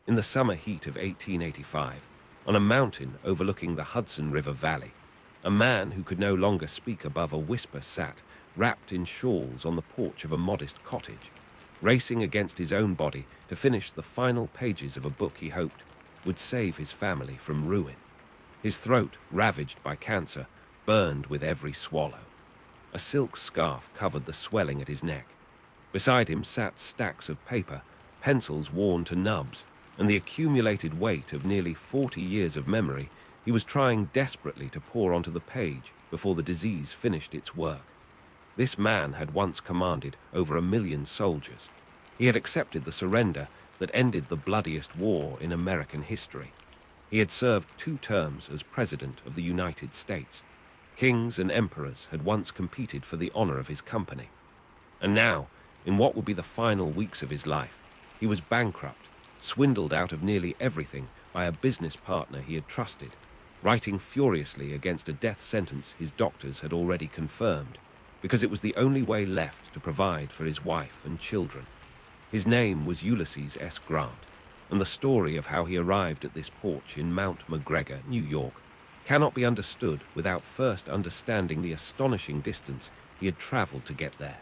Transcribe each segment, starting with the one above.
In the summer heat of 1885, on a mountain overlooking the Hudson River Valley, a man who could no longer speak above a whisper sat, wrapped in shawls on the porch of a modest cottage, racing against his own body to finish the final pages of a book he hoped would save his family from ruin. His throat, ravaged by cancer, burned with every swallow. A silk scarf covered the swelling at his neck. Beside him sat stacks of paper, pencils worn to nubs, and the accumulated weight of nearly 40 years of memory he was trying desperately to pour onto the page before the disease finished its work. This man had once commanded over 1 million soldiers. He had accepted the surrender that ended the bloodiest war in American history. He had served 2 terms as President of the United States. Kings and emperors had once competed for the honor of his company. And now, in what would be the final weeks of his life, he was bankrupt, swindled out of nearly everything by a business partner he had trusted, writing furiously against a death sentence his doctors had already confirmed, because it was the only way left to provide for his wife and children. His name was Ulysses S. Grant, and the story of how he arrived at this porch in Mount McGregor, New York, cannot be understood without first understanding the astonishing distance he had traveled to get there.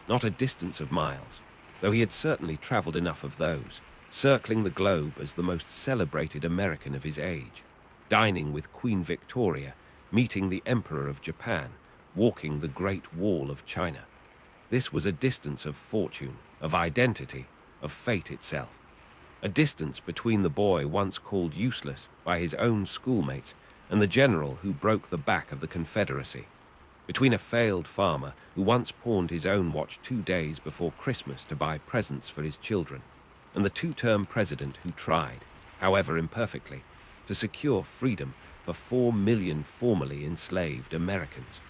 Not a distance of miles, though he had certainly traveled enough of those, circling the globe as the most celebrated American of his age, dining with Queen Victoria, meeting the Emperor of Japan, walking the Great Wall of China. This was a distance of fortune, of identity, of fate itself. A distance between the boy once called useless by his own schoolmates and the general who broke the back of the Confederacy. Between a failed farmer who once pawned his own watch 2 days before Christmas to buy presents for his children, and the 2-term president who tried, however imperfectly, to secure freedom for 4 million formerly enslaved Americans.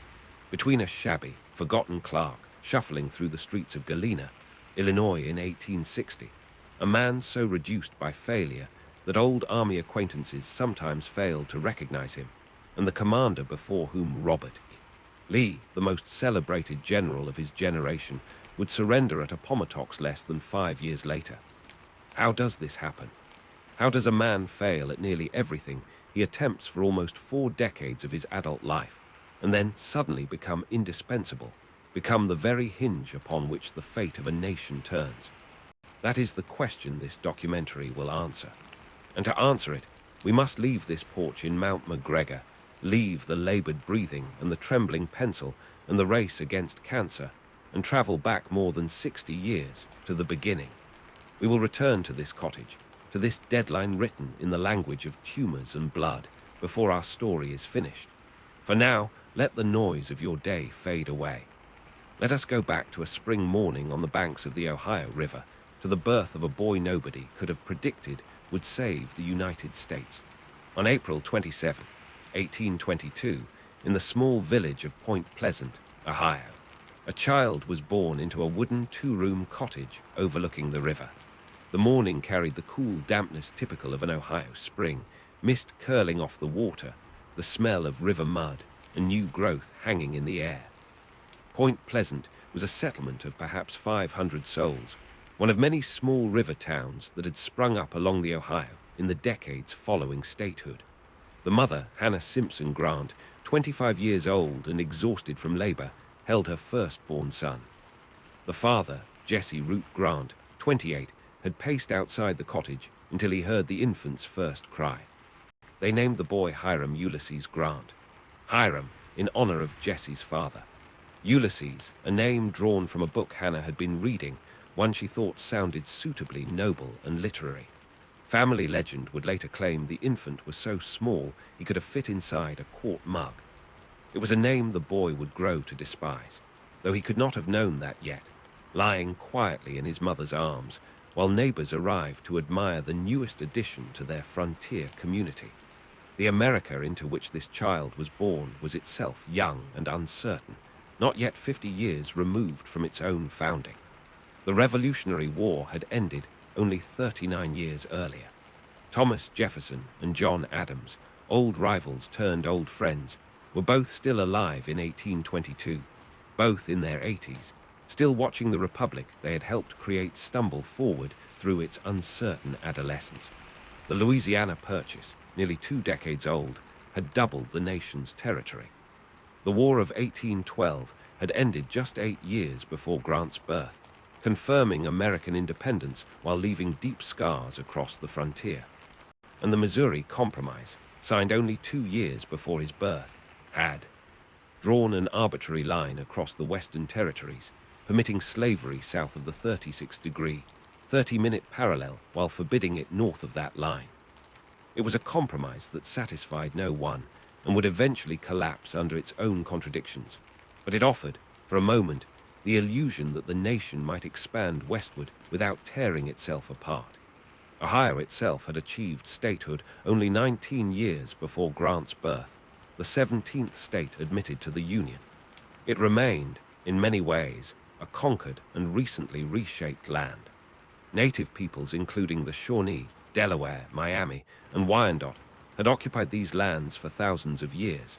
Between a shabby, forgotten clerk shuffling through the streets of Galena, Illinois in 1860, a man so reduced by failure that old army acquaintances sometimes failed to recognize him, and the commander before whom Robert Lee, the most celebrated general of his generation, would surrender at Appomattox less than 5 years later. How does this happen? How does a man fail at nearly everything he attempts for almost 4 decades of his adult life, and then suddenly become indispensable, become the very hinge upon which the fate of a nation turns? That is the question this documentary will answer. And to answer it, we must leave this porch in Mount McGregor, leave the labored breathing and the trembling pencil and the race against cancer, and travel back more than 60 years to the beginning. We will return to this cottage, to this deadline written in the language of tumors and blood, before our story is finished. For now, let the noise of your day fade away. Let us go back to a spring morning on the banks of the Ohio River, to the birth of a boy nobody could have predicted would save the United States. On April 27, 1822, in the small village of Point Pleasant, Ohio, a child was born into a wooden 2-room cottage overlooking the river. The morning carried the cool dampness typical of an Ohio spring, mist curling off the water, the smell of river mud, and new growth hanging in the air. Point Pleasant was a settlement of perhaps 500 souls, one of many small river towns that had sprung up along the Ohio in the decades following statehood. The mother, Hannah Simpson Grant, 25 years old and exhausted from labor, held her firstborn son. The father, Jesse Root Grant, 28, had paced outside the cottage until he heard the infant's first cry. They named the boy Hiram Ulysses Grant. Hiram, in honor of Jesse's father. Ulysses, a name drawn from a book Hannah had been reading, one she thought sounded suitably noble and literary. Family legend would later claim the infant was so small he could have fit inside a quart mug. It was a name the boy would grow to despise, though he could not have known that yet, lying quietly in his mother's arms, while neighbors arrived to admire the newest addition to their frontier community. The America into which this child was born was itself young and uncertain, not yet 50 years removed from its own founding. The Revolutionary War had ended only 39 years earlier. Thomas Jefferson and John Adams, old rivals turned old friends, were both still alive in 1822, both in their 80s, Still watching the republic they had helped create stumble forward through its uncertain adolescence. The Louisiana Purchase, nearly 2 decades old, had doubled the nation's territory. The War of 1812 had ended just 8 years before Grant's birth, confirming American independence while leaving deep scars across the frontier. And the Missouri Compromise, signed only 2 years before his birth, had drawn an arbitrary line across the Western territories, permitting slavery south of the 36-degree, 30-minute parallel while forbidding it north of that line. It was a compromise that satisfied no one and would eventually collapse under its own contradictions, but it offered, for a moment, the illusion that the nation might expand westward without tearing itself apart. Ohio itself had achieved statehood only 19 years before Grant's birth, the 17th state admitted to the Union. It remained, in many ways, a conquered and recently reshaped land. Native peoples including the Shawnee, Delaware, Miami, and Wyandot had occupied these lands for thousands of years,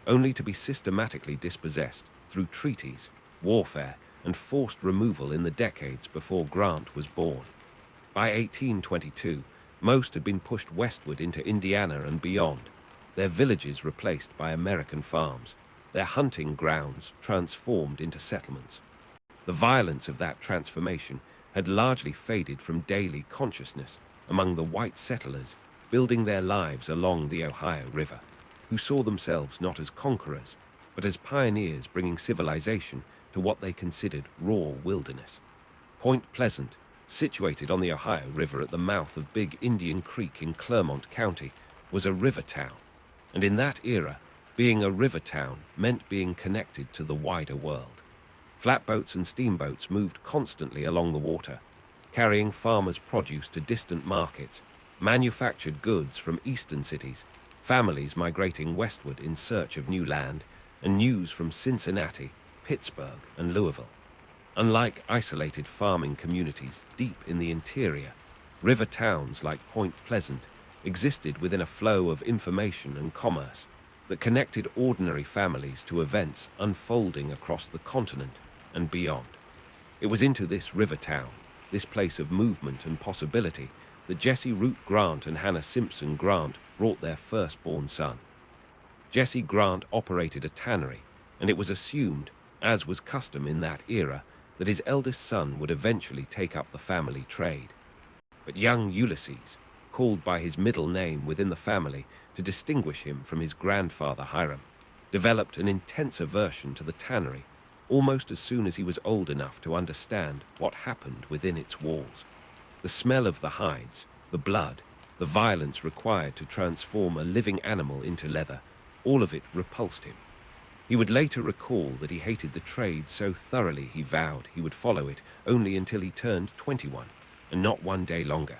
only to be systematically dispossessed through treaties, warfare, and forced removal in the decades before Grant was born. By 1822, most had been pushed westward into Indiana and beyond, their villages replaced by American farms, their hunting grounds transformed into settlements. The violence of that transformation had largely faded from daily consciousness among the white settlers building their lives along the Ohio River, who saw themselves not as conquerors, but as pioneers bringing civilization to what they considered raw wilderness. Point Pleasant, situated on the Ohio River at the mouth of Big Indian Creek in Clermont County, was a river town, and in that era, being a river town meant being connected to the wider world. Flatboats and steamboats moved constantly along the water, carrying farmers' produce to distant markets, manufactured goods from eastern cities, families migrating westward in search of new land, and news from Cincinnati, Pittsburgh, and Louisville. Unlike isolated farming communities deep in the interior, river towns like Point Pleasant existed within a flow of information and commerce that connected ordinary families to events unfolding across the continent and beyond. It was into this river town, this place of movement and possibility, that Jesse Root Grant and Hannah Simpson Grant brought their firstborn son. Jesse Grant operated a tannery, and it was assumed, as was custom in that era, that his eldest son would eventually take up the family trade. But young Ulysses, called by his middle name within the family to distinguish him from his grandfather Hiram, developed an intense aversion to the tannery almost as soon as he was old enough to understand what happened within its walls. The smell of the hides, the blood, the violence required to transform a living animal into leather, all of it repulsed him. He would later recall that he hated the trade so thoroughly he vowed he would follow it only until he turned 21, and not one day longer.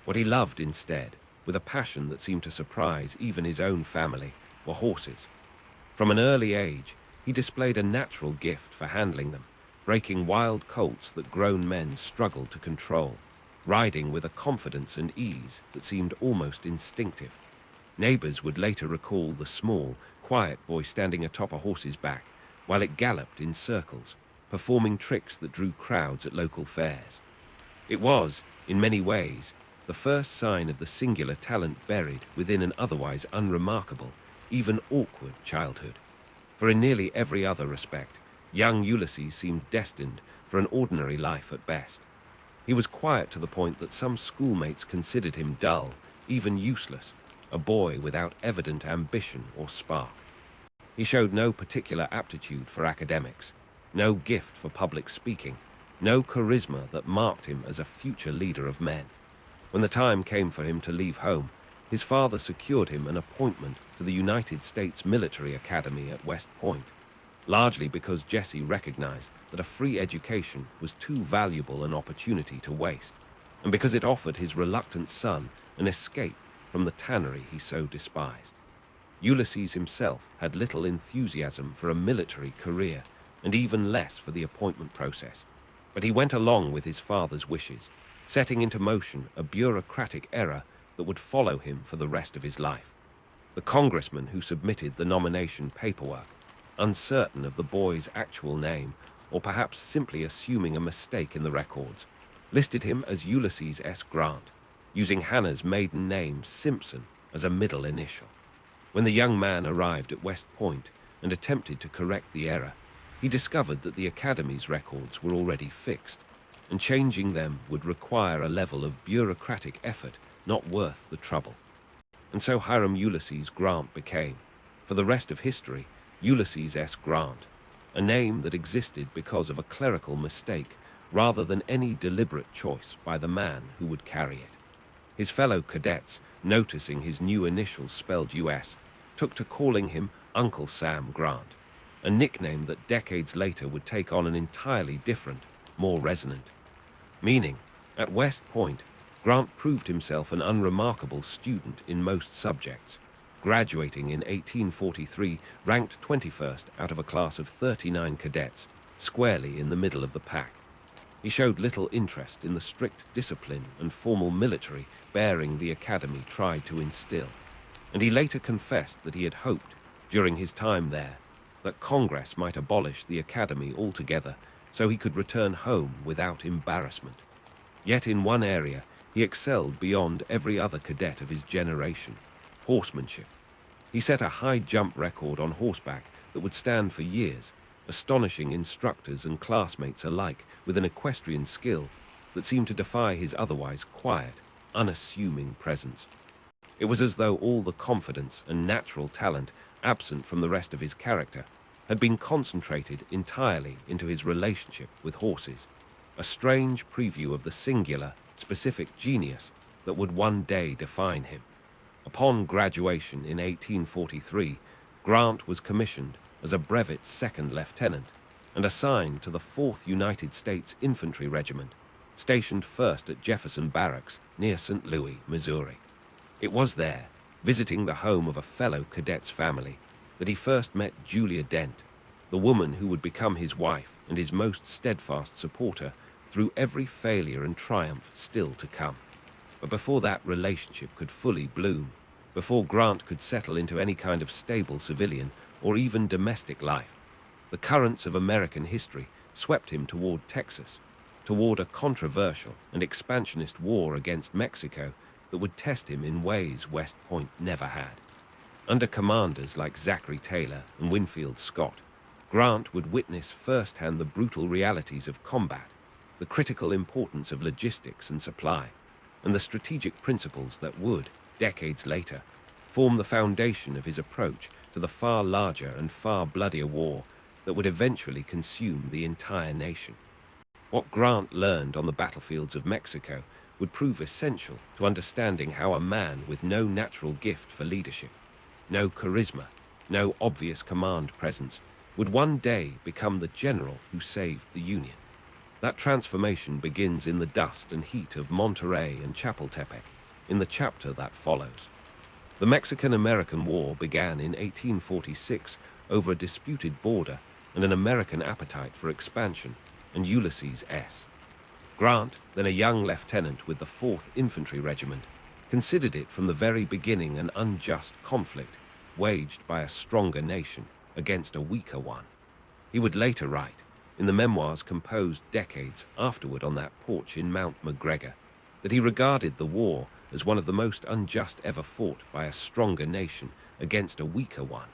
What he loved instead, with a passion that seemed to surprise even his own family, were horses. From an early age, he displayed a natural gift for handling them, breaking wild colts that grown men struggled to control, riding with a confidence and ease that seemed almost instinctive. Neighbors would later recall the small, quiet boy standing atop a horse's back while it galloped in circles, performing tricks that drew crowds at local fairs. It was, in many ways, the first sign of the singular talent buried within an otherwise unremarkable, even awkward childhood. For in nearly every other respect, young Ulysses seemed destined for an ordinary life at best. He was quiet to the point that some schoolmates considered him dull, even useless, a boy without evident ambition or spark. He showed no particular aptitude for academics, no gift for public speaking, no charisma that marked him as a future leader of men. When the time came for him to leave home, his father secured him an appointment to the United States Military Academy at West Point, largely because Jesse recognized that a free education was too valuable an opportunity to waste, and because it offered his reluctant son an escape from the tannery he so despised. Ulysses himself had little enthusiasm for a military career, and even less for the appointment process, but he went along with his father's wishes, setting into motion a bureaucratic error that would follow him for the rest of his life. The congressman who submitted the nomination paperwork, uncertain of the boy's actual name, or perhaps simply assuming a mistake in the records, listed him as Ulysses S. Grant, using Hannah's maiden name, Simpson, as a middle initial. When the young man arrived at West Point and attempted to correct the error, he discovered that the Academy's records were already fixed, and changing them would require a level of bureaucratic effort not worth the trouble. And so Hiram Ulysses Grant became, for the rest of history, Ulysses S. Grant, a name that existed because of a clerical mistake rather than any deliberate choice by the man who would carry it. His fellow cadets, noticing his new initials spelled US, took to calling him Uncle Sam Grant, a nickname that decades later would take on an entirely different, more resonant meaning. At West Point, Grant proved himself an unremarkable student in most subjects, graduating in 1843, ranked 21st out of a class of 39 cadets, squarely in the middle of the pack. He showed little interest in the strict discipline and formal military bearing the Academy tried to instill, and he later confessed that he had hoped, during his time there, that Congress might abolish the Academy altogether so he could return home without embarrassment. Yet in one area, he excelled beyond every other cadet of his generation: horsemanship. He set a high jump record on horseback that would stand for years, astonishing instructors and classmates alike with an equestrian skill that seemed to defy his otherwise quiet, unassuming presence. It was as though all the confidence and natural talent absent from the rest of his character had been concentrated entirely into his relationship with horses, a strange preview of the singular, specific genius that would one day define him. Upon graduation in 1843, Grant was commissioned as a brevet second lieutenant and assigned to the 4th United States Infantry Regiment, stationed first at Jefferson Barracks near St. Louis, Missouri. It was there, visiting the home of a fellow cadet's family, that he first met Julia Dent, the woman who would become his wife and his most steadfast supporter through every failure and triumph still to come. But before that relationship could fully bloom, before Grant could settle into any kind of stable civilian or even domestic life, the currents of American history swept him toward Texas, toward a controversial and expansionist war against Mexico that would test him in ways West Point never had. Under commanders like Zachary Taylor and Winfield Scott, Grant would witness firsthand the brutal realities of combat, the critical importance of logistics and supply, and the strategic principles that would, decades later, form the foundation of his approach to the far larger and far bloodier war that would eventually consume the entire nation. What Grant learned on the battlefields of Mexico would prove essential to understanding how a man with no natural gift for leadership, no charisma, no obvious command presence, would one day become the general who saved the Union. That transformation begins in the dust and heat of Monterrey and Chapultepec, in the chapter that follows. The Mexican-American War began in 1846 over a disputed border and an American appetite for expansion, and Ulysses S. Grant, then a young lieutenant with the 4th Infantry Regiment, considered it from the very beginning an unjust conflict waged by a stronger nation against a weaker one. He would later write, in the memoirs composed decades afterward on that porch in Mount McGregor, that he regarded the war as one of the most unjust ever fought by a stronger nation against a weaker one,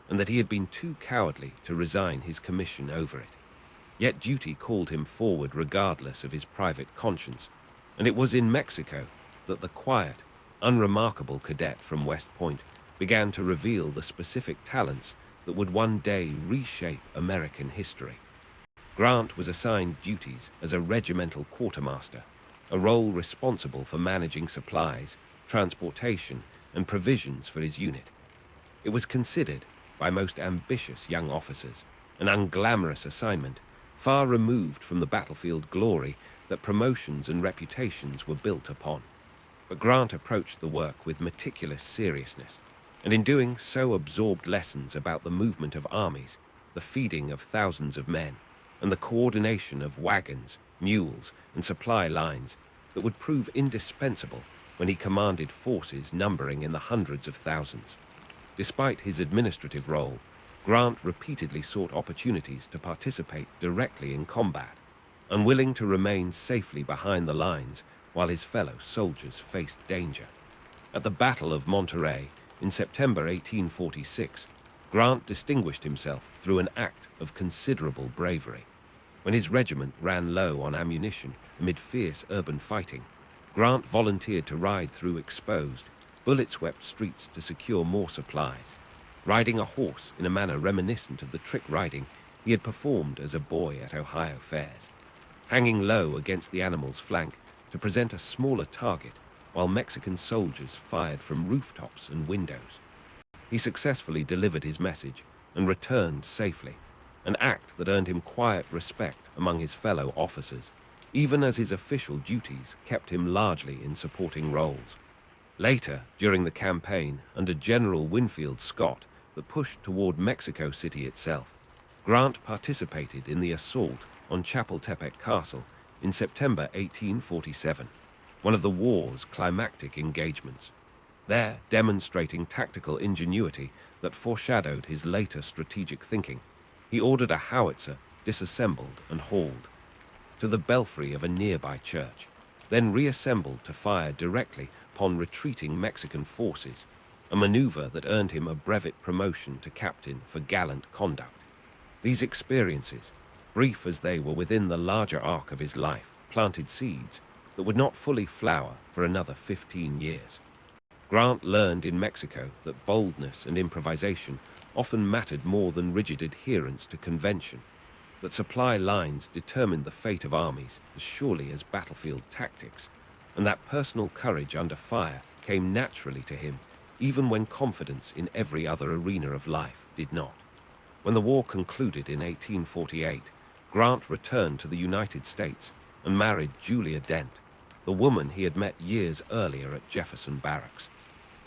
and that he had been too cowardly to resign his commission over it. Yet duty called him forward regardless of his private conscience, and it was in Mexico that the quiet, unremarkable cadet from West Point began to reveal the specific talents that would one day reshape American history. Grant was assigned duties as a regimental quartermaster, a role responsible for managing supplies, transportation, and provisions for his unit. It was considered, by most ambitious young officers, an unglamorous assignment, far removed from the battlefield glory that promotions and reputations were built upon. But Grant approached the work with meticulous seriousness, and in doing so absorbed lessons about the movement of armies, the feeding of thousands of men, and the coordination of wagons, mules, and supply lines that would prove indispensable when he commanded forces numbering in the hundreds of thousands. Despite his administrative role, Grant repeatedly sought opportunities to participate directly in combat, unwilling to remain safely behind the lines while his fellow soldiers faced danger. At the Battle of Monterey in September 1846, Grant distinguished himself through an act of considerable bravery. When his regiment ran low on ammunition amid fierce urban fighting, Grant volunteered to ride through exposed, bullet-swept streets to secure more supplies, riding a horse in a manner reminiscent of the trick riding he had performed as a boy at Ohio fairs, hanging low against the animal's flank to present a smaller target while Mexican soldiers fired from rooftops and windows. He successfully delivered his message and returned safely, an act that earned him quiet respect among his fellow officers, even as his official duties kept him largely in supporting roles. Later, during the campaign under General Winfield Scott that pushed toward Mexico City itself, Grant participated in the assault on Chapultepec Castle in September 1847, one of the war's climactic engagements, there demonstrating tactical ingenuity that foreshadowed his later strategic thinking. He ordered a howitzer disassembled and hauled to the belfry of a nearby church, then reassembled to fire directly upon retreating Mexican forces, a maneuver that earned him a brevet promotion to captain for gallant conduct. These experiences, brief as they were within the larger arc of his life, planted seeds that would not fully flower for another 15 years. Grant learned in Mexico that boldness and improvisation often mattered more than rigid adherence to convention, that supply lines determined the fate of armies as surely as battlefield tactics, and that personal courage under fire came naturally to him, even when confidence in every other arena of life did not. When the war concluded in 1848, Grant returned to the United States and married Julia Dent, the woman he had met years earlier at Jefferson Barracks.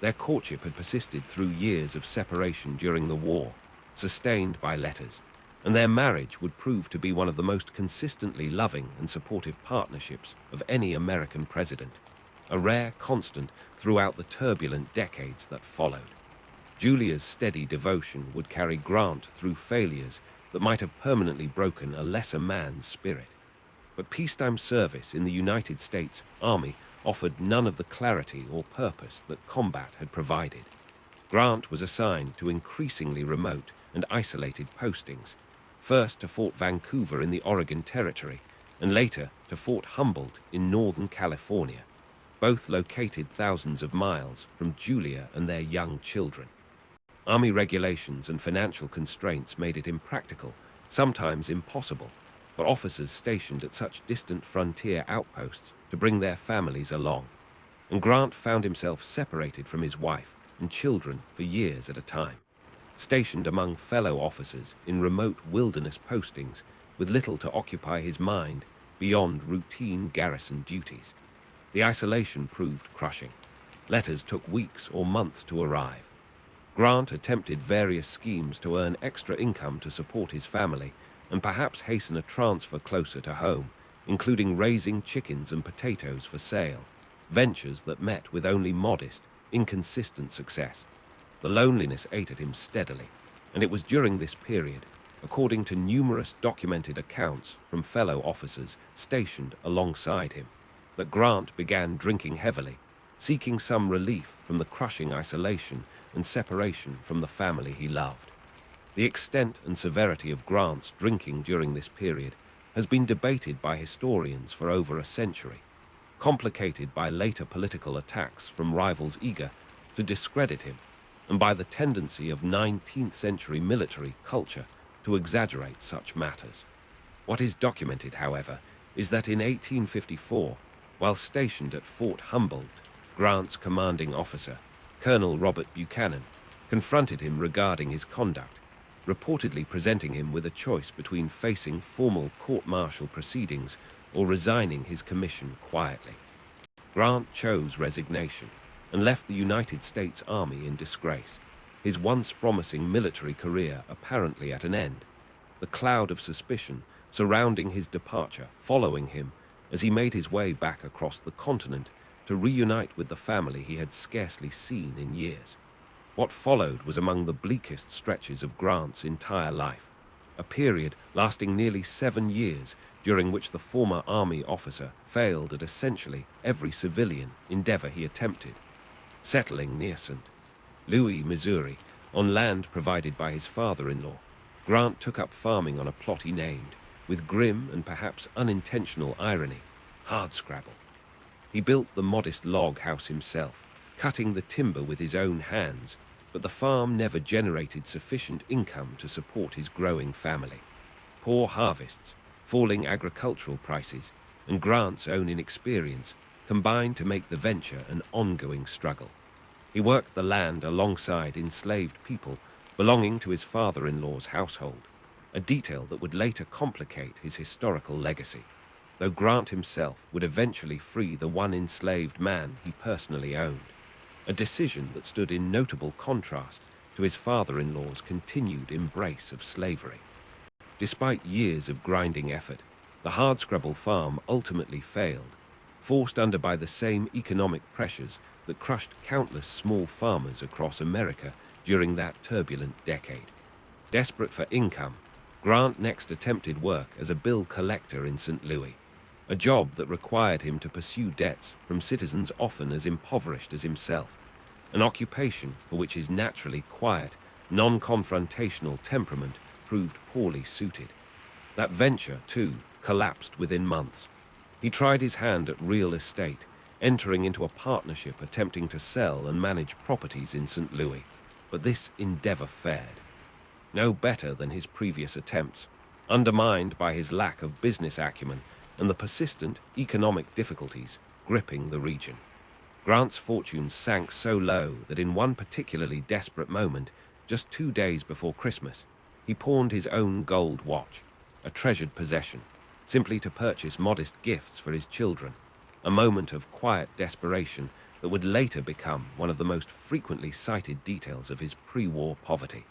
Their courtship had persisted through years of separation during the war, sustained by letters, and their marriage would prove to be one of the most consistently loving and supportive partnerships of any American president, a rare constant throughout the turbulent decades that followed. Julia's steady devotion would carry Grant through failures that might have permanently broken a lesser man's spirit. But peacetime service in the United States Army offered none of the clarity or purpose that combat had provided. Grant was assigned to increasingly remote and isolated postings, first to Fort Vancouver in the Oregon Territory, and later to Fort Humboldt in Northern California, both located thousands of miles from Julia and their young children. Army regulations and financial constraints made it impractical, sometimes impossible, for officers stationed at such distant frontier outposts to bring their families along, and Grant found himself separated from his wife and children for years at a time, stationed among fellow officers in remote wilderness postings with little to occupy his mind beyond routine garrison duties. The isolation proved crushing. Letters took weeks or months to arrive. Grant attempted various schemes to earn extra income to support his family and perhaps hasten a transfer closer to home, including raising chickens and potatoes for sale, ventures that met with only modest, inconsistent success. The loneliness ate at him steadily, and it was during this period, according to numerous documented accounts from fellow officers stationed alongside him, that Grant began drinking heavily, seeking some relief from the crushing isolation and separation from the family he loved. The extent and severity of Grant's drinking during this period has been debated by historians for over a century, complicated by later political attacks from rivals eager to discredit him, and by the tendency of 19th century military culture to exaggerate such matters. What is documented, however, is that in 1854, while stationed at Fort Humboldt, Grant's commanding officer, Colonel Robert Buchanan, confronted him regarding his conduct, reportedly presenting him with a choice between facing formal court-martial proceedings or resigning his commission quietly. Grant chose resignation and left the United States Army in disgrace, his once promising military career apparently at an end, the cloud of suspicion surrounding his departure following him as he made his way back across the continent to reunite with the family he had scarcely seen in years. What followed was among the bleakest stretches of Grant's entire life, a period lasting nearly 7 years during which the former Army officer failed at essentially every civilian endeavor he attempted. Settling near St. Louis, Missouri, on land provided by his father-in-law, Grant took up farming on a plot he named, with grim and perhaps unintentional irony, hardscrabble. He built the modest log house himself, cutting the timber with his own hands, but the farm never generated sufficient income to support his growing family. Poor harvests, falling agricultural prices, and Grant's own inexperience combined to make the venture an ongoing struggle. He worked the land alongside enslaved people belonging to his father-in-law's household, a detail that would later complicate his historical legacy, though Grant himself would eventually free the one enslaved man he personally owned, a decision that stood in notable contrast to his father-in-law's continued embrace of slavery. Despite years of grinding effort, the hardscrabble farm ultimately failed, forced under by the same economic pressures that crushed countless small farmers across America during that turbulent decade. Desperate for income, Grant next attempted work as a bill collector in St. Louis, a job that required him to pursue debts from citizens often as impoverished as himself, an occupation for which his naturally quiet, non-confrontational temperament proved poorly suited. That venture, too, collapsed within months. He tried his hand at real estate, entering into a partnership attempting to sell and manage properties in St. Louis, but this endeavor fared no better than his previous attempts, undermined by his lack of business acumen and the persistent economic difficulties gripping the region. Grant's fortunes sank so low that in one particularly desperate moment, just 2 days before Christmas, he pawned his own gold watch, a treasured possession, simply to purchase modest gifts for his children, a moment of quiet desperation that would later become one of the most frequently cited details of his pre-war poverty.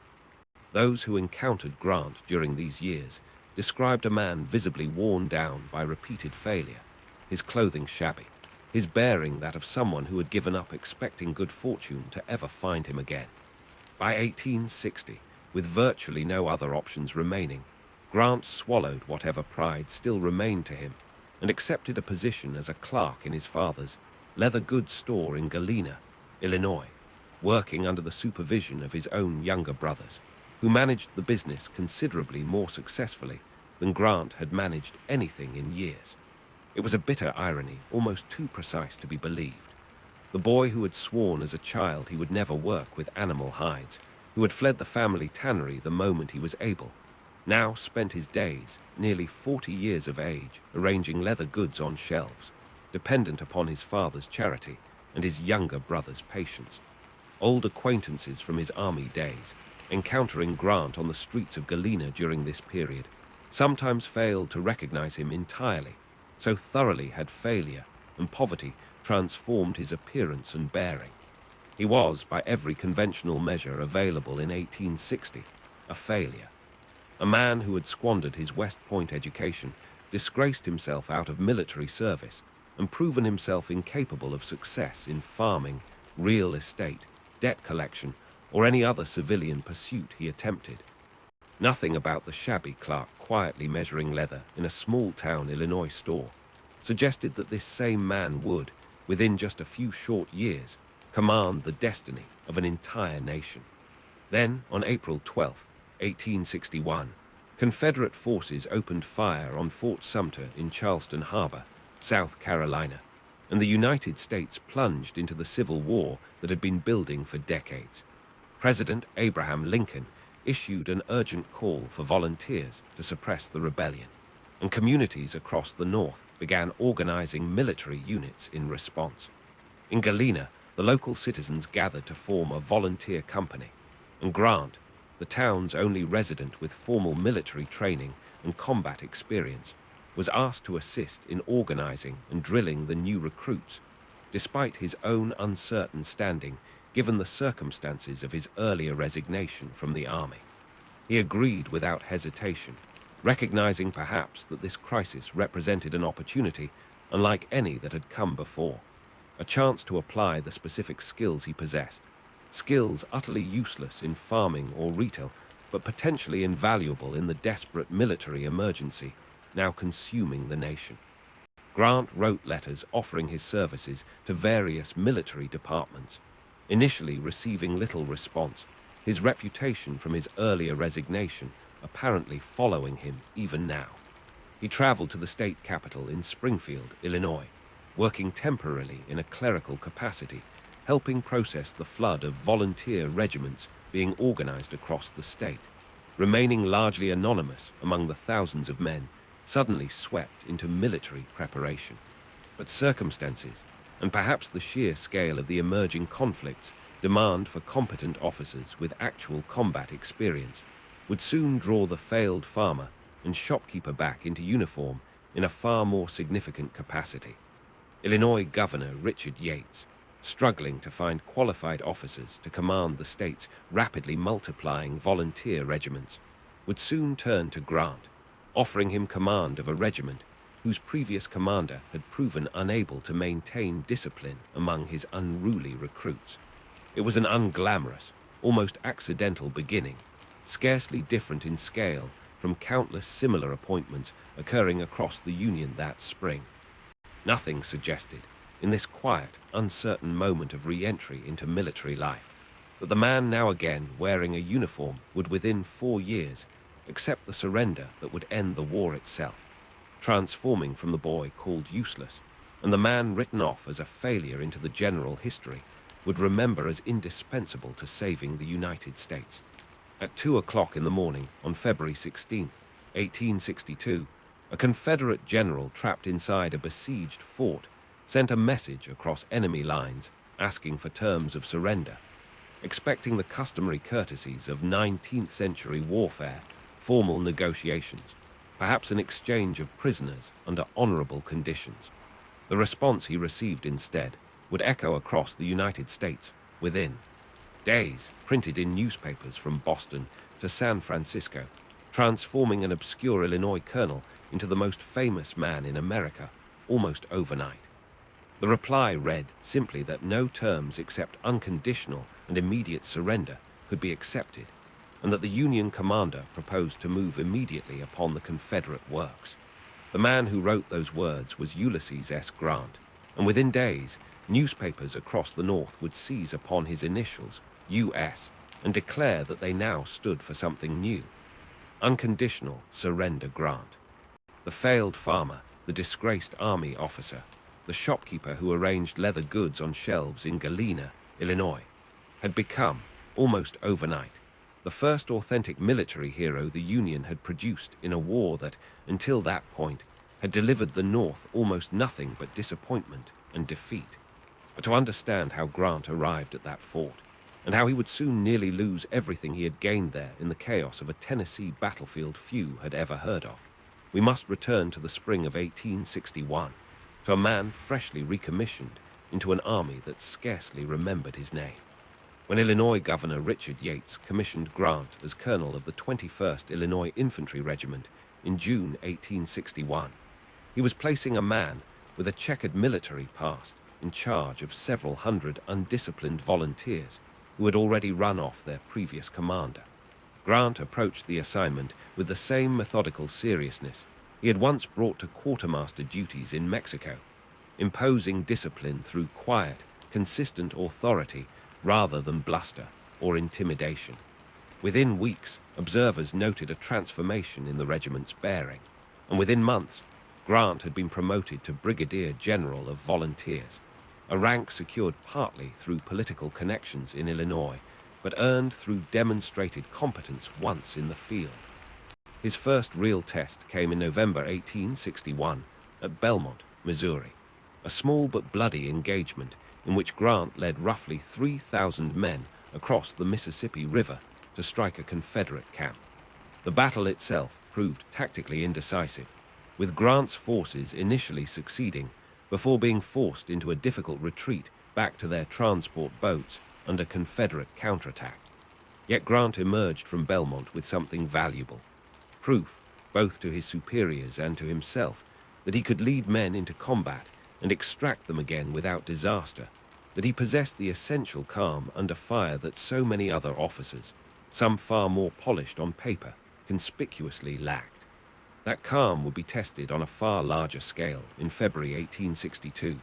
Those who encountered Grant during these years described a man visibly worn down by repeated failure, his clothing shabby, his bearing that of someone who had given up expecting good fortune to ever find him again. By 1860, with virtually no other options remaining, Grant swallowed whatever pride still remained to him and accepted a position as a clerk in his father's leather goods store in Galena, Illinois, working under the supervision of his own younger brothers, who managed the business considerably more successfully than Grant had managed anything in years. It was a bitter irony, almost too precise to be believed. The boy who had sworn as a child he would never work with animal hides, who had fled the family tannery the moment he was able, now spent his days, nearly 40 years of age, arranging leather goods on shelves, dependent upon his father's charity and his younger brother's patience. Old acquaintances from his army days, encountering Grant on the streets of Galena during this period, sometimes failed to recognize him entirely, so thoroughly had failure and poverty transformed his appearance and bearing. He was, by every conventional measure available in 1860, a failure. A man who had squandered his West Point education, disgraced himself out of military service, and proven himself incapable of success in farming, real estate, debt collection, or any other civilian pursuit he attempted. Nothing about the shabby clerk quietly measuring leather in a small-town Illinois store suggested that this same man would, within just a few short years, command the destiny of an entire nation. Then, on April 12, 1861, Confederate forces opened fire on Fort Sumter in Charleston Harbor, South Carolina, and the United States plunged into the Civil War that had been building for decades. President Abraham Lincoln issued an urgent call for volunteers to suppress the rebellion, and communities across the North began organizing military units in response. In Galena, the local citizens gathered to form a volunteer company, and Grant, the town's only resident with formal military training and combat experience, was asked to assist in organizing and drilling the new recruits, despite his own uncertain standing given the circumstances of his earlier resignation from the army. He agreed without hesitation, recognizing perhaps that this crisis represented an opportunity unlike any that had come before, a chance to apply the specific skills he possessed, skills utterly useless in farming or retail, but potentially invaluable in the desperate military emergency now consuming the nation. Grant wrote letters offering his services to various military departments, initially receiving little response, his reputation from his earlier resignation apparently following him even now. He traveled to the state capital in Springfield, Illinois, working temporarily in a clerical capacity, helping process the flood of volunteer regiments being organized across the state, remaining largely anonymous among the thousands of men suddenly swept into military preparation. But circumstances, and perhaps the sheer scale of the emerging conflicts, demand for competent officers with actual combat experience, would soon draw the failed farmer and shopkeeper back into uniform in a far more significant capacity. Illinois Governor Richard Yates, struggling to find qualified officers to command the state's rapidly multiplying volunteer regiments, would soon turn to Grant, offering him command of a regiment whose previous commander had proven unable to maintain discipline among his unruly recruits. It was an unglamorous, almost accidental beginning, scarcely different in scale from countless similar appointments occurring across the Union that spring. Nothing suggested, in this quiet, uncertain moment of re-entry into military life, that the man now again wearing a uniform would within 4 years accept the surrender that would end the war itself, transforming from the boy called useless, and the man written off as a failure into the general history, would remember as indispensable to saving the United States. At 2 o'clock in the morning on February 16, 1862, a Confederate general trapped inside a besieged fort sent a message across enemy lines asking for terms of surrender. Expecting the customary courtesies of 19th century warfare, formal negotiations, perhaps an exchange of prisoners under honorable conditions, the response he received instead would echo across the United States within days, printed in newspapers from Boston to San Francisco, transforming an obscure Illinois colonel into the most famous man in America almost overnight. The reply read simply that no terms except unconditional and immediate surrender could be accepted, and that the Union commander proposed to move immediately upon the Confederate works. The man who wrote those words was Ulysses S. Grant, and within days, newspapers across the North would seize upon his initials, U.S., and declare that they now stood for something new: unconditional surrender Grant. The failed farmer, the disgraced army officer, the shopkeeper who arranged leather goods on shelves in Galena, Illinois, had become, almost overnight, the first authentic military hero the Union had produced in a war that, until that point, had delivered the North almost nothing but disappointment and defeat. But to understand how Grant arrived at that fort, and how he would soon nearly lose everything he had gained there in the chaos of a Tennessee battlefield few had ever heard of, we must return to the spring of 1861, to a man freshly recommissioned into an army that scarcely remembered his name. When Illinois Governor Richard Yates commissioned Grant as colonel of the 21st Illinois Infantry Regiment in June 1861, he was placing a man with a checkered military past in charge of several hundred undisciplined volunteers who had already run off their previous commander. Grant approached the assignment with the same methodical seriousness he had once brought to quartermaster duties in Mexico, imposing discipline through quiet, consistent authority rather than bluster or intimidation. Within weeks, observers noted a transformation in the regiment's bearing, and within months, Grant had been promoted to Brigadier General of Volunteers, a rank secured partly through political connections in Illinois, but earned through demonstrated competence once in the field. His first real test came in November 1861 at Belmont, Missouri, a small but bloody engagement in which Grant led roughly 3,000 men across the Mississippi River to strike a Confederate camp. The battle itself proved tactically indecisive, with Grant's forces initially succeeding before being forced into a difficult retreat back to their transport boats under Confederate counterattack. Yet Grant emerged from Belmont with something valuable: proof, both to his superiors and to himself, that he could lead men into combat and extract them again without disaster, that he possessed the essential calm under fire that so many other officers, some far more polished on paper, conspicuously lacked. That calm would be tested on a far larger scale in February 1862,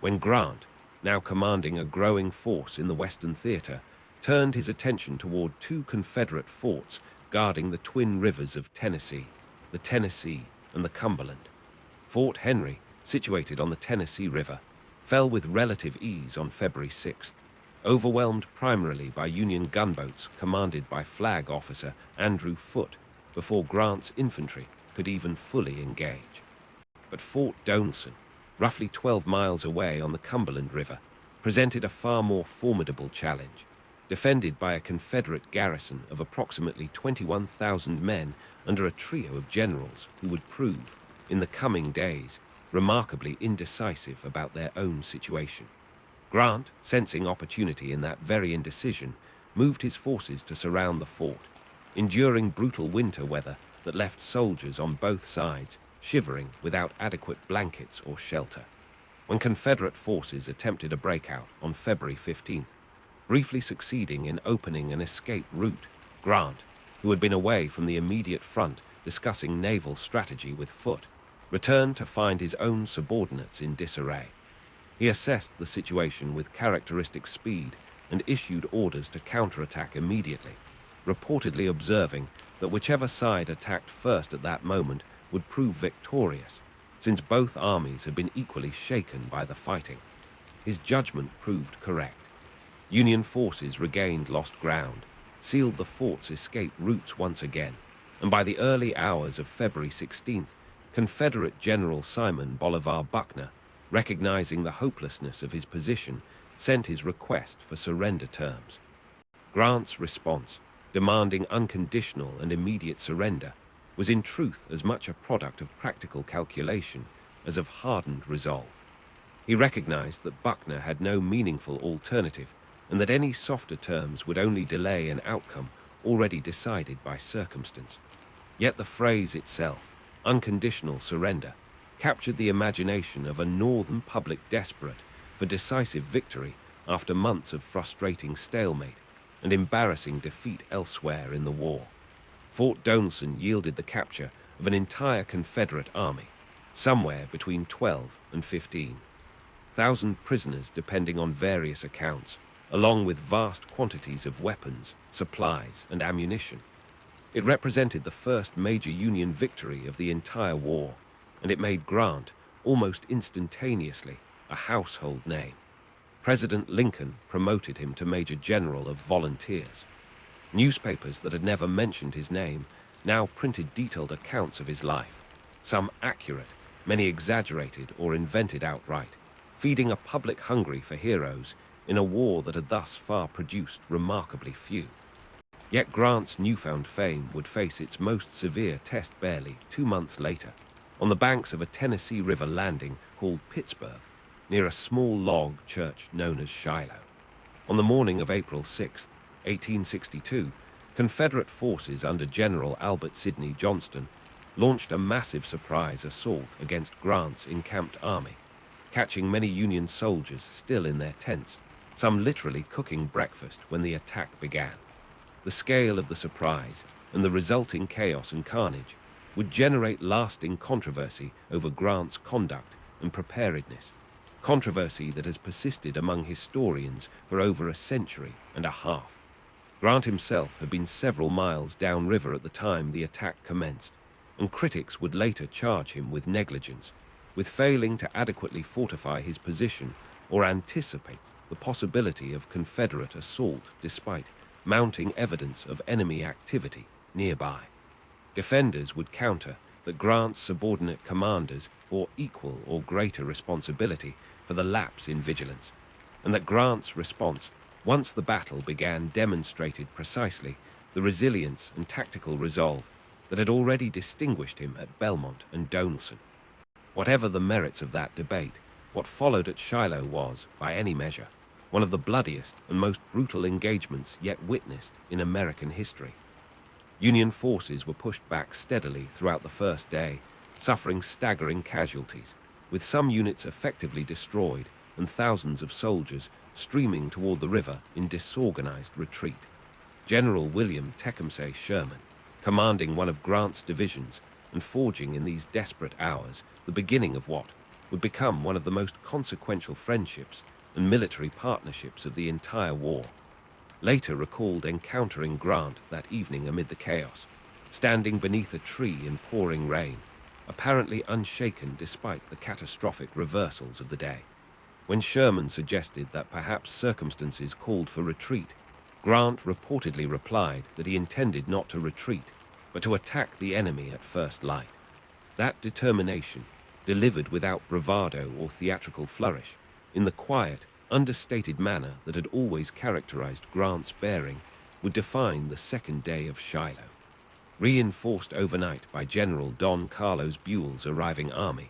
when Grant, now commanding a growing force in the Western Theater, turned his attention toward two Confederate forts guarding the twin rivers of Tennessee, the Tennessee and the Cumberland. Fort Henry, situated on the Tennessee River, fell with relative ease on February 6th, overwhelmed primarily by Union gunboats commanded by Flag Officer Andrew Foote before Grant's infantry could even fully engage. But Fort Donelson, roughly 12 miles away on the Cumberland River, presented a far more formidable challenge, defended by a Confederate garrison of approximately 21,000 men under a trio of generals who would prove, in the coming days, remarkably indecisive about their own situation. Grant, sensing opportunity in that very indecision, moved his forces to surround the fort, enduring brutal winter weather that left soldiers on both sides shivering without adequate blankets or shelter. When Confederate forces attempted a breakout on February 15th, briefly succeeding in opening an escape route, Grant, who had been away from the immediate front discussing naval strategy with Foote, returned to find his own subordinates in disarray. He assessed the situation with characteristic speed and issued orders to counterattack immediately, reportedly observing that whichever side attacked first at that moment would prove victorious, since both armies had been equally shaken by the fighting. His judgment proved correct. Union forces regained lost ground, sealed the fort's escape routes once again, and by the early hours of February 16th, Confederate General Simon Bolivar Buckner, recognizing the hopelessness of his position, sent his request for surrender terms. Grant's response, demanding unconditional and immediate surrender, was in truth as much a product of practical calculation as of hardened resolve. He recognized that Buckner had no meaningful alternative and that any softer terms would only delay an outcome already decided by circumstance. Yet the phrase itself, unconditional surrender, captured the imagination of a Northern public desperate for decisive victory after months of frustrating stalemate and embarrassing defeat elsewhere in the war. Fort Donelson yielded the capture of an entire Confederate army, somewhere between 12 and 15,000 prisoners depending on various accounts, along with vast quantities of weapons, supplies, and ammunition. It represented the first major Union victory of the entire war, and it made Grant, almost instantaneously, a household name. President Lincoln promoted him to Major General of Volunteers. Newspapers that had never mentioned his name now printed detailed accounts of his life, some accurate, many exaggerated or invented outright, feeding a public hungry for heroes in a war that had thus far produced remarkably few. Yet Grant's newfound fame would face its most severe test barely 2 months later, on the banks of a Tennessee River landing called Pittsburgh, near a small log church known as Shiloh. On the morning of April 6, 1862, Confederate forces under General Albert Sidney Johnston launched a massive surprise assault against Grant's encamped army, catching many Union soldiers still in their tents, some literally cooking breakfast when the attack began. The scale of the surprise and the resulting chaos and carnage would generate lasting controversy over Grant's conduct and preparedness, controversy that has persisted among historians for over a century and a half. Grant himself had been several miles downriver at the time the attack commenced, and critics would later charge him with negligence, with failing to adequately fortify his position or anticipate the possibility of Confederate assault despite mounting evidence of enemy activity nearby. Defenders would counter that Grant's subordinate commanders bore equal or greater responsibility for the lapse in vigilance, and that Grant's response, once the battle began, demonstrated precisely the resilience and tactical resolve that had already distinguished him at Belmont and Donelson. Whatever the merits of that debate, what followed at Shiloh was, by any measure, one of the bloodiest and most brutal engagements yet witnessed in American history. Union forces were pushed back steadily throughout the first day, suffering staggering casualties, with some units effectively destroyed and thousands of soldiers streaming toward the river in disorganized retreat. General William Tecumseh Sherman, commanding one of Grant's divisions and forging in these desperate hours the beginning of what would become one of the most consequential friendships and military partnerships of the entire war, later recalled encountering Grant that evening amid the chaos, standing beneath a tree in pouring rain, apparently unshaken despite the catastrophic reversals of the day. When Sherman suggested that perhaps circumstances called for retreat, Grant reportedly replied that he intended not to retreat, but to attack the enemy at first light. That determination, delivered without bravado or theatrical flourish, in the quiet, understated manner that had always characterized Grant's bearing, would define the second day of Shiloh. Reinforced overnight by General Don Carlos Buell's arriving army,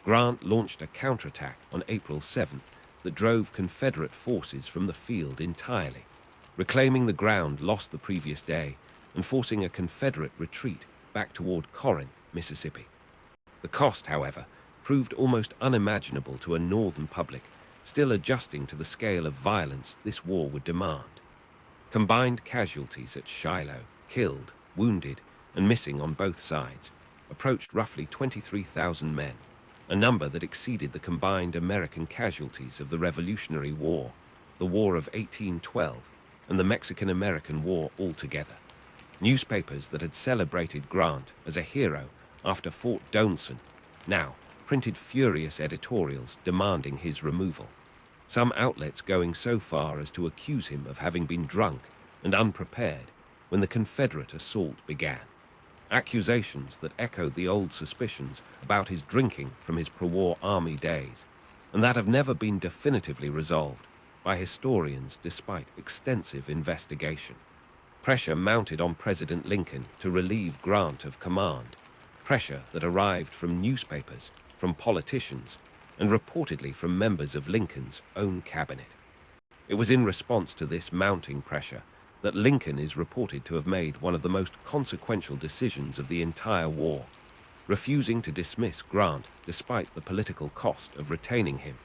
Grant launched a counterattack on April 7th that drove Confederate forces from the field entirely, reclaiming the ground lost the previous day and forcing a Confederate retreat back toward Corinth, Mississippi. The cost, however, proved almost unimaginable to a Northern public still adjusting to the scale of violence this war would demand. Combined casualties at Shiloh, killed, wounded, and missing on both sides, approached roughly 23,000 men, a number that exceeded the combined American casualties of the Revolutionary War, the War of 1812, and the Mexican-American War altogether. Newspapers that had celebrated Grant as a hero after Fort Donelson now printed furious editorials demanding his removal, some outlets going so far as to accuse him of having been drunk and unprepared when the Confederate assault began. Accusations that echoed the old suspicions about his drinking from his pro-war army days, and that have never been definitively resolved by historians despite extensive investigation. Pressure mounted on President Lincoln to relieve Grant of command, pressure that arrived from newspapers, from politicians, and reportedly from members of Lincoln's own cabinet. It was in response to this mounting pressure that Lincoln is reported to have made one of the most consequential decisions of the entire war, refusing to dismiss Grant despite the political cost of retaining him,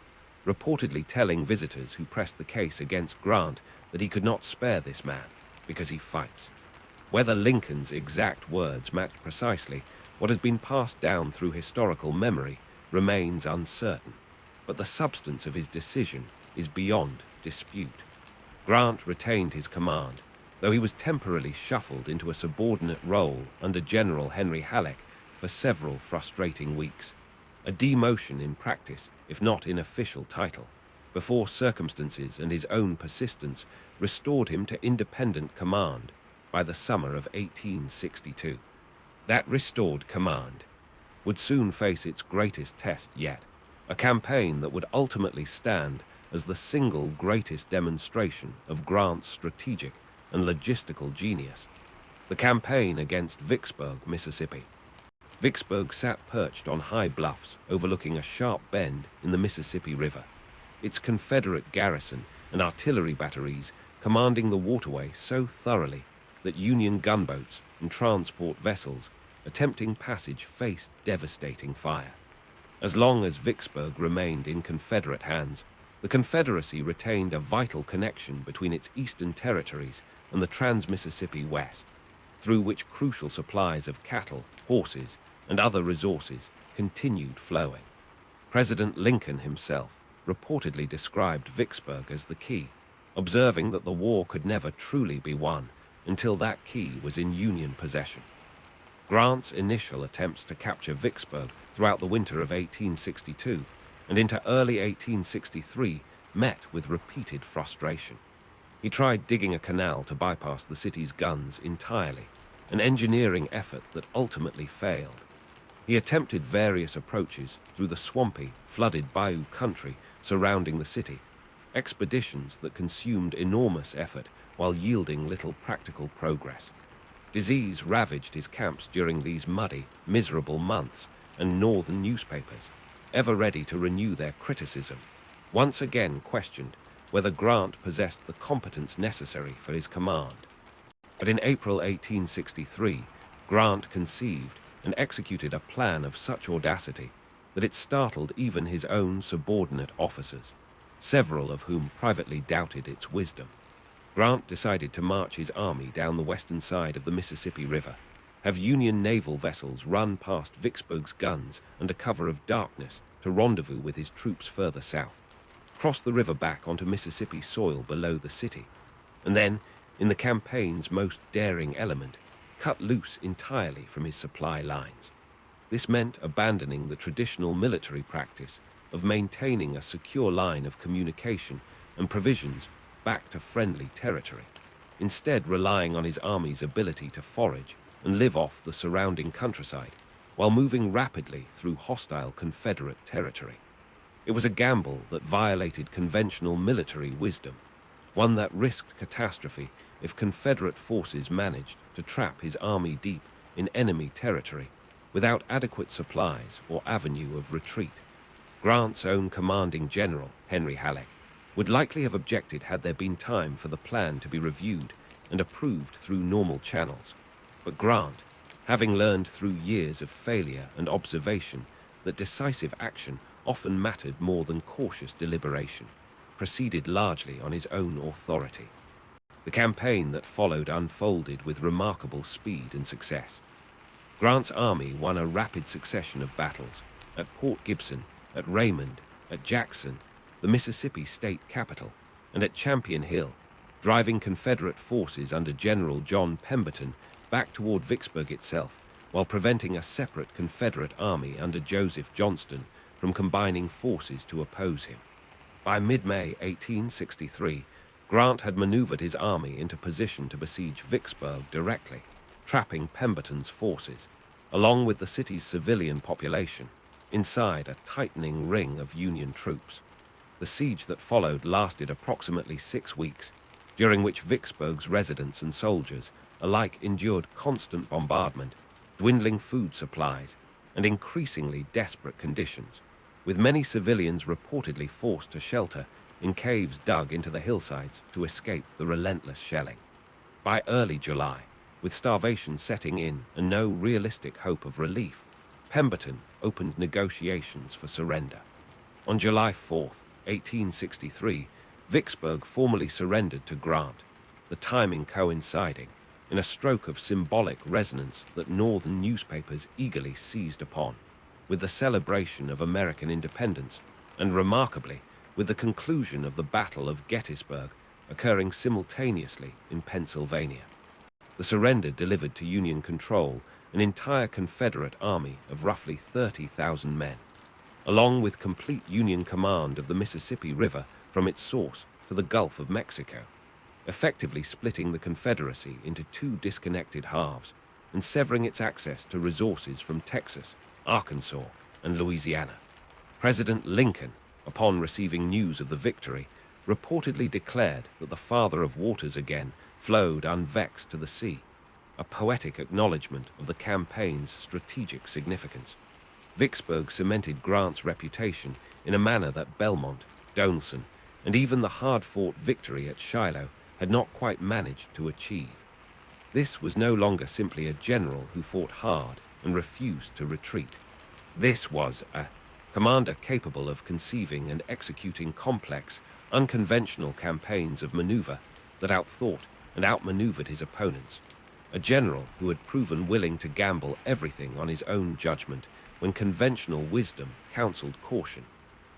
reportedly telling visitors who pressed the case against Grant that he could not spare this man because he fights. Whether Lincoln's exact words match precisely what has been passed down through historical memory remains uncertain, but the substance of his decision is beyond dispute. Grant retained his command, though he was temporarily shuffled into a subordinate role under General Henry Halleck for several frustrating weeks, a demotion in practice, if not in official title, before circumstances and his own persistence restored him to independent command by the summer of 1862. That restored command would soon face its greatest test yet, a campaign that would ultimately stand as the single greatest demonstration of Grant's strategic and logistical genius, the campaign against Vicksburg, Mississippi. Vicksburg sat perched on high bluffs overlooking a sharp bend in the Mississippi River, its Confederate garrison and artillery batteries commanding the waterway so thoroughly that Union gunboats and transport vessels attempting passage faced devastating fire. As long as Vicksburg remained in Confederate hands, the Confederacy retained a vital connection between its eastern territories and the trans-Mississippi West, through which crucial supplies of cattle, horses, and other resources continued flowing. President Lincoln himself reportedly described Vicksburg as the key, observing that the war could never truly be won until that key was in Union possession. Grant's initial attempts to capture Vicksburg throughout the winter of 1862 and into early 1863 met with repeated frustration. He tried digging a canal to bypass the city's guns entirely, an engineering effort that ultimately failed. He attempted various approaches through the swampy, flooded bayou country surrounding the city, expeditions that consumed enormous effort while yielding little practical progress. Disease ravaged his camps during these muddy, miserable months, and northern newspapers, ever ready to renew their criticism, once again questioned whether Grant possessed the competence necessary for his command. But in April 1863, Grant conceived and executed a plan of such audacity that it startled even his own subordinate officers. several of whom privately doubted its wisdom. Grant decided to march his army down the western side of the Mississippi River, have Union naval vessels run past Vicksburg's guns under cover of darkness to rendezvous with his troops further south, cross the river back onto Mississippi soil below the city, and then, in the campaign's most daring element, cut loose entirely from his supply lines. This meant abandoning the traditional military practice of maintaining a secure line of communication and provisions back to friendly territory, instead relying on his army's ability to forage and live off the surrounding countryside while moving rapidly through hostile Confederate territory. It was a gamble that violated conventional military wisdom, one that risked catastrophe if Confederate forces managed to trap his army deep in enemy territory without adequate supplies or avenue of retreat. Grant's own commanding general, Henry Halleck, would likely have objected had there been time for the plan to be reviewed and approved through normal channels. But Grant, having learned through years of failure and observation that decisive action often mattered more than cautious deliberation, proceeded largely on his own authority. The campaign that followed unfolded with remarkable speed and success. Grant's army won a rapid succession of battles at Port Gibson, at Raymond, at Jackson, the Mississippi state capital, and at Champion Hill, driving Confederate forces under General John Pemberton back toward Vicksburg itself, while preventing a separate Confederate army under Joseph Johnston from combining forces to oppose him. By mid-May 1863, Grant had maneuvered his army into position to besiege Vicksburg directly, trapping Pemberton's forces, along with the city's civilian population, inside a tightening ring of Union troops. The siege that followed lasted approximately 6 weeks, during which Vicksburg's residents and soldiers alike endured constant bombardment, dwindling food supplies, and increasingly desperate conditions, with many civilians reportedly forced to shelter in caves dug into the hillsides to escape the relentless shelling. By early July, with starvation setting in and no realistic hope of relief, Pemberton opened negotiations for surrender. On July 4, 1863, Vicksburg formally surrendered to Grant, the timing coinciding in a stroke of symbolic resonance that Northern newspapers eagerly seized upon, with the celebration of American independence, and remarkably, with the conclusion of the Battle of Gettysburg occurring simultaneously in Pennsylvania. The surrender delivered to Union control an entire Confederate army of roughly 30,000 men, along with complete Union command of the Mississippi River from its source to the Gulf of Mexico, effectively splitting the Confederacy into two disconnected halves and severing its access to resources from Texas, Arkansas, and Louisiana. President Lincoln, upon receiving news of the victory, reportedly declared that the Father of Waters again flowed unvexed to the sea, a poetic acknowledgement of the campaign's strategic significance. Vicksburg cemented Grant's reputation in a manner that Belmont, Donelson, and even the hard-fought victory at Shiloh had not quite managed to achieve. This was no longer simply a general who fought hard and refused to retreat. This was a commander capable of conceiving and executing complex, unconventional campaigns of maneuver that outthought and outmaneuvered his opponents. A general who had proven willing to gamble everything on his own judgment when conventional wisdom counseled caution,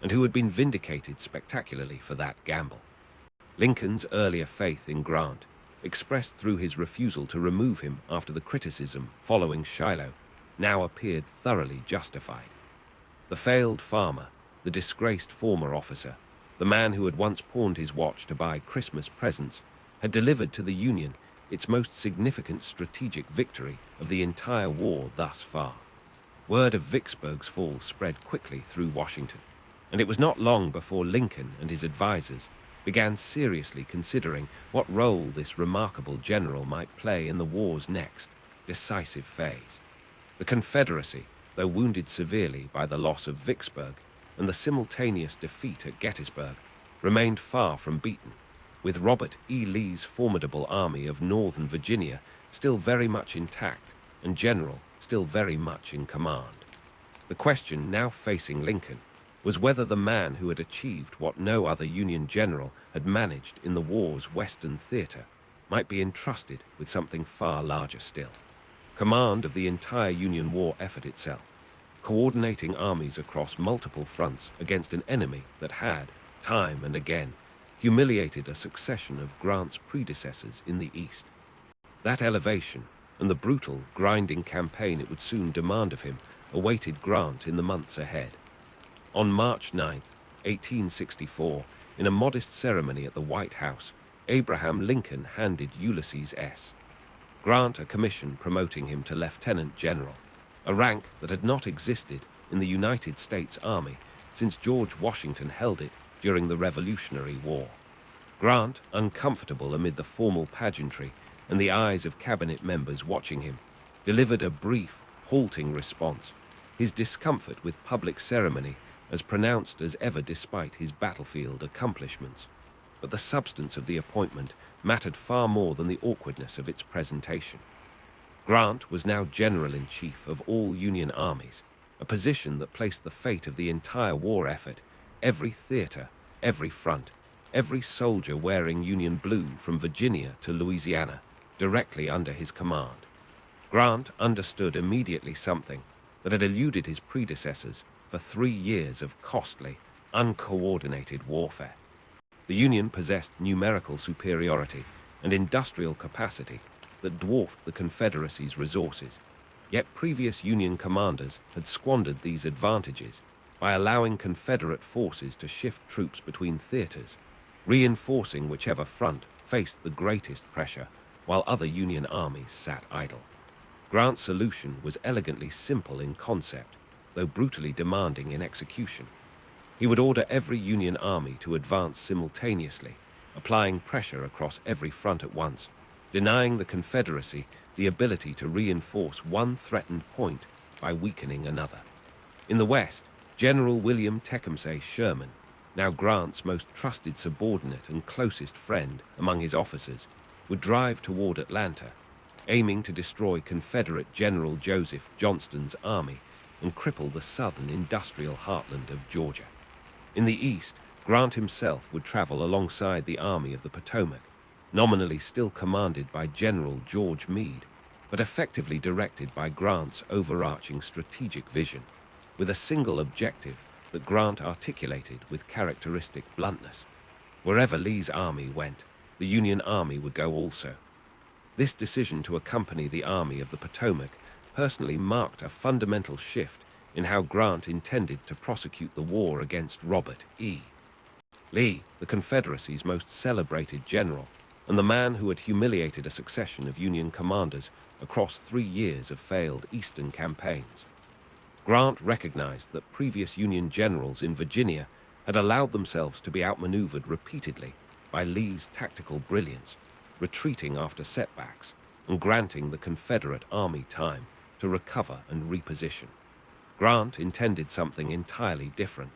and who had been vindicated spectacularly for that gamble. Lincoln's earlier faith in Grant, expressed through his refusal to remove him after the criticism following Shiloh, now appeared thoroughly justified. The failed farmer, the disgraced former officer, the man who had once pawned his watch to buy Christmas presents, had delivered to the Union its most significant strategic victory of the entire war thus far. Word of Vicksburg's fall spread quickly through Washington, and it was not long before Lincoln and his advisors began seriously considering what role this remarkable general might play in the war's next, decisive phase. The Confederacy, though wounded severely by the loss of Vicksburg and the simultaneous defeat at Gettysburg, remained far from beaten, with Robert E. Lee's formidable army of Northern Virginia still very much intact and General still very much in command. The question now facing Lincoln was whether the man who had achieved what no other Union general had managed in the war's Western theater might be entrusted with something far larger still. Command of the entire Union war effort itself, coordinating armies across multiple fronts against an enemy that had, time and again, humiliated a succession of Grant's predecessors in the East. That elevation, and the brutal, grinding campaign it would soon demand of him, awaited Grant in the months ahead. On March 9, 1864, in a modest ceremony at the White House, Abraham Lincoln handed Ulysses S. Grant a commission promoting him to lieutenant general, a rank that had not existed in the United States Army since George Washington held it during the Revolutionary War. Grant, uncomfortable amid the formal pageantry and the eyes of cabinet members watching him, delivered a brief, halting response, his discomfort with public ceremony as pronounced as ever despite his battlefield accomplishments. But the substance of the appointment mattered far more than the awkwardness of its presentation. Grant was now General-in-Chief of all Union armies, a position that placed the fate of the entire war effort, every theater, every front, every soldier wearing Union blue from Virginia to Louisiana, directly under his command. Grant understood immediately something that had eluded his predecessors for 3 years of costly, uncoordinated warfare. The Union possessed numerical superiority and industrial capacity that dwarfed the Confederacy's resources, yet previous Union commanders had squandered these advantages by allowing Confederate forces to shift troops between theaters, reinforcing whichever front faced the greatest pressure while other Union armies sat idle. Grant's solution was elegantly simple in concept, though brutally demanding in execution. He would order every Union army to advance simultaneously, applying pressure across every front at once, denying the Confederacy the ability to reinforce one threatened point by weakening another. In the West, General William Tecumseh Sherman, now Grant's most trusted subordinate and closest friend among his officers, would drive toward Atlanta, aiming to destroy Confederate General Joseph Johnston's army and cripple the southern industrial heartland of Georgia. In the East, Grant himself would travel alongside the Army of the Potomac, nominally still commanded by General George Meade, but effectively directed by Grant's overarching strategic vision, with a single objective that Grant articulated with characteristic bluntness. Wherever Lee's army went, the Union Army would go also. This decision to accompany the Army of the Potomac personally marked a fundamental shift in how Grant intended to prosecute the war against Robert E. Lee, the Confederacy's most celebrated general, and the man who had humiliated a succession of Union commanders across 3 years of failed Eastern campaigns. Grant recognized that previous Union generals in Virginia had allowed themselves to be outmaneuvered repeatedly by Lee's tactical brilliance, retreating after setbacks and granting the Confederate Army time to recover and reposition. Grant intended something entirely different.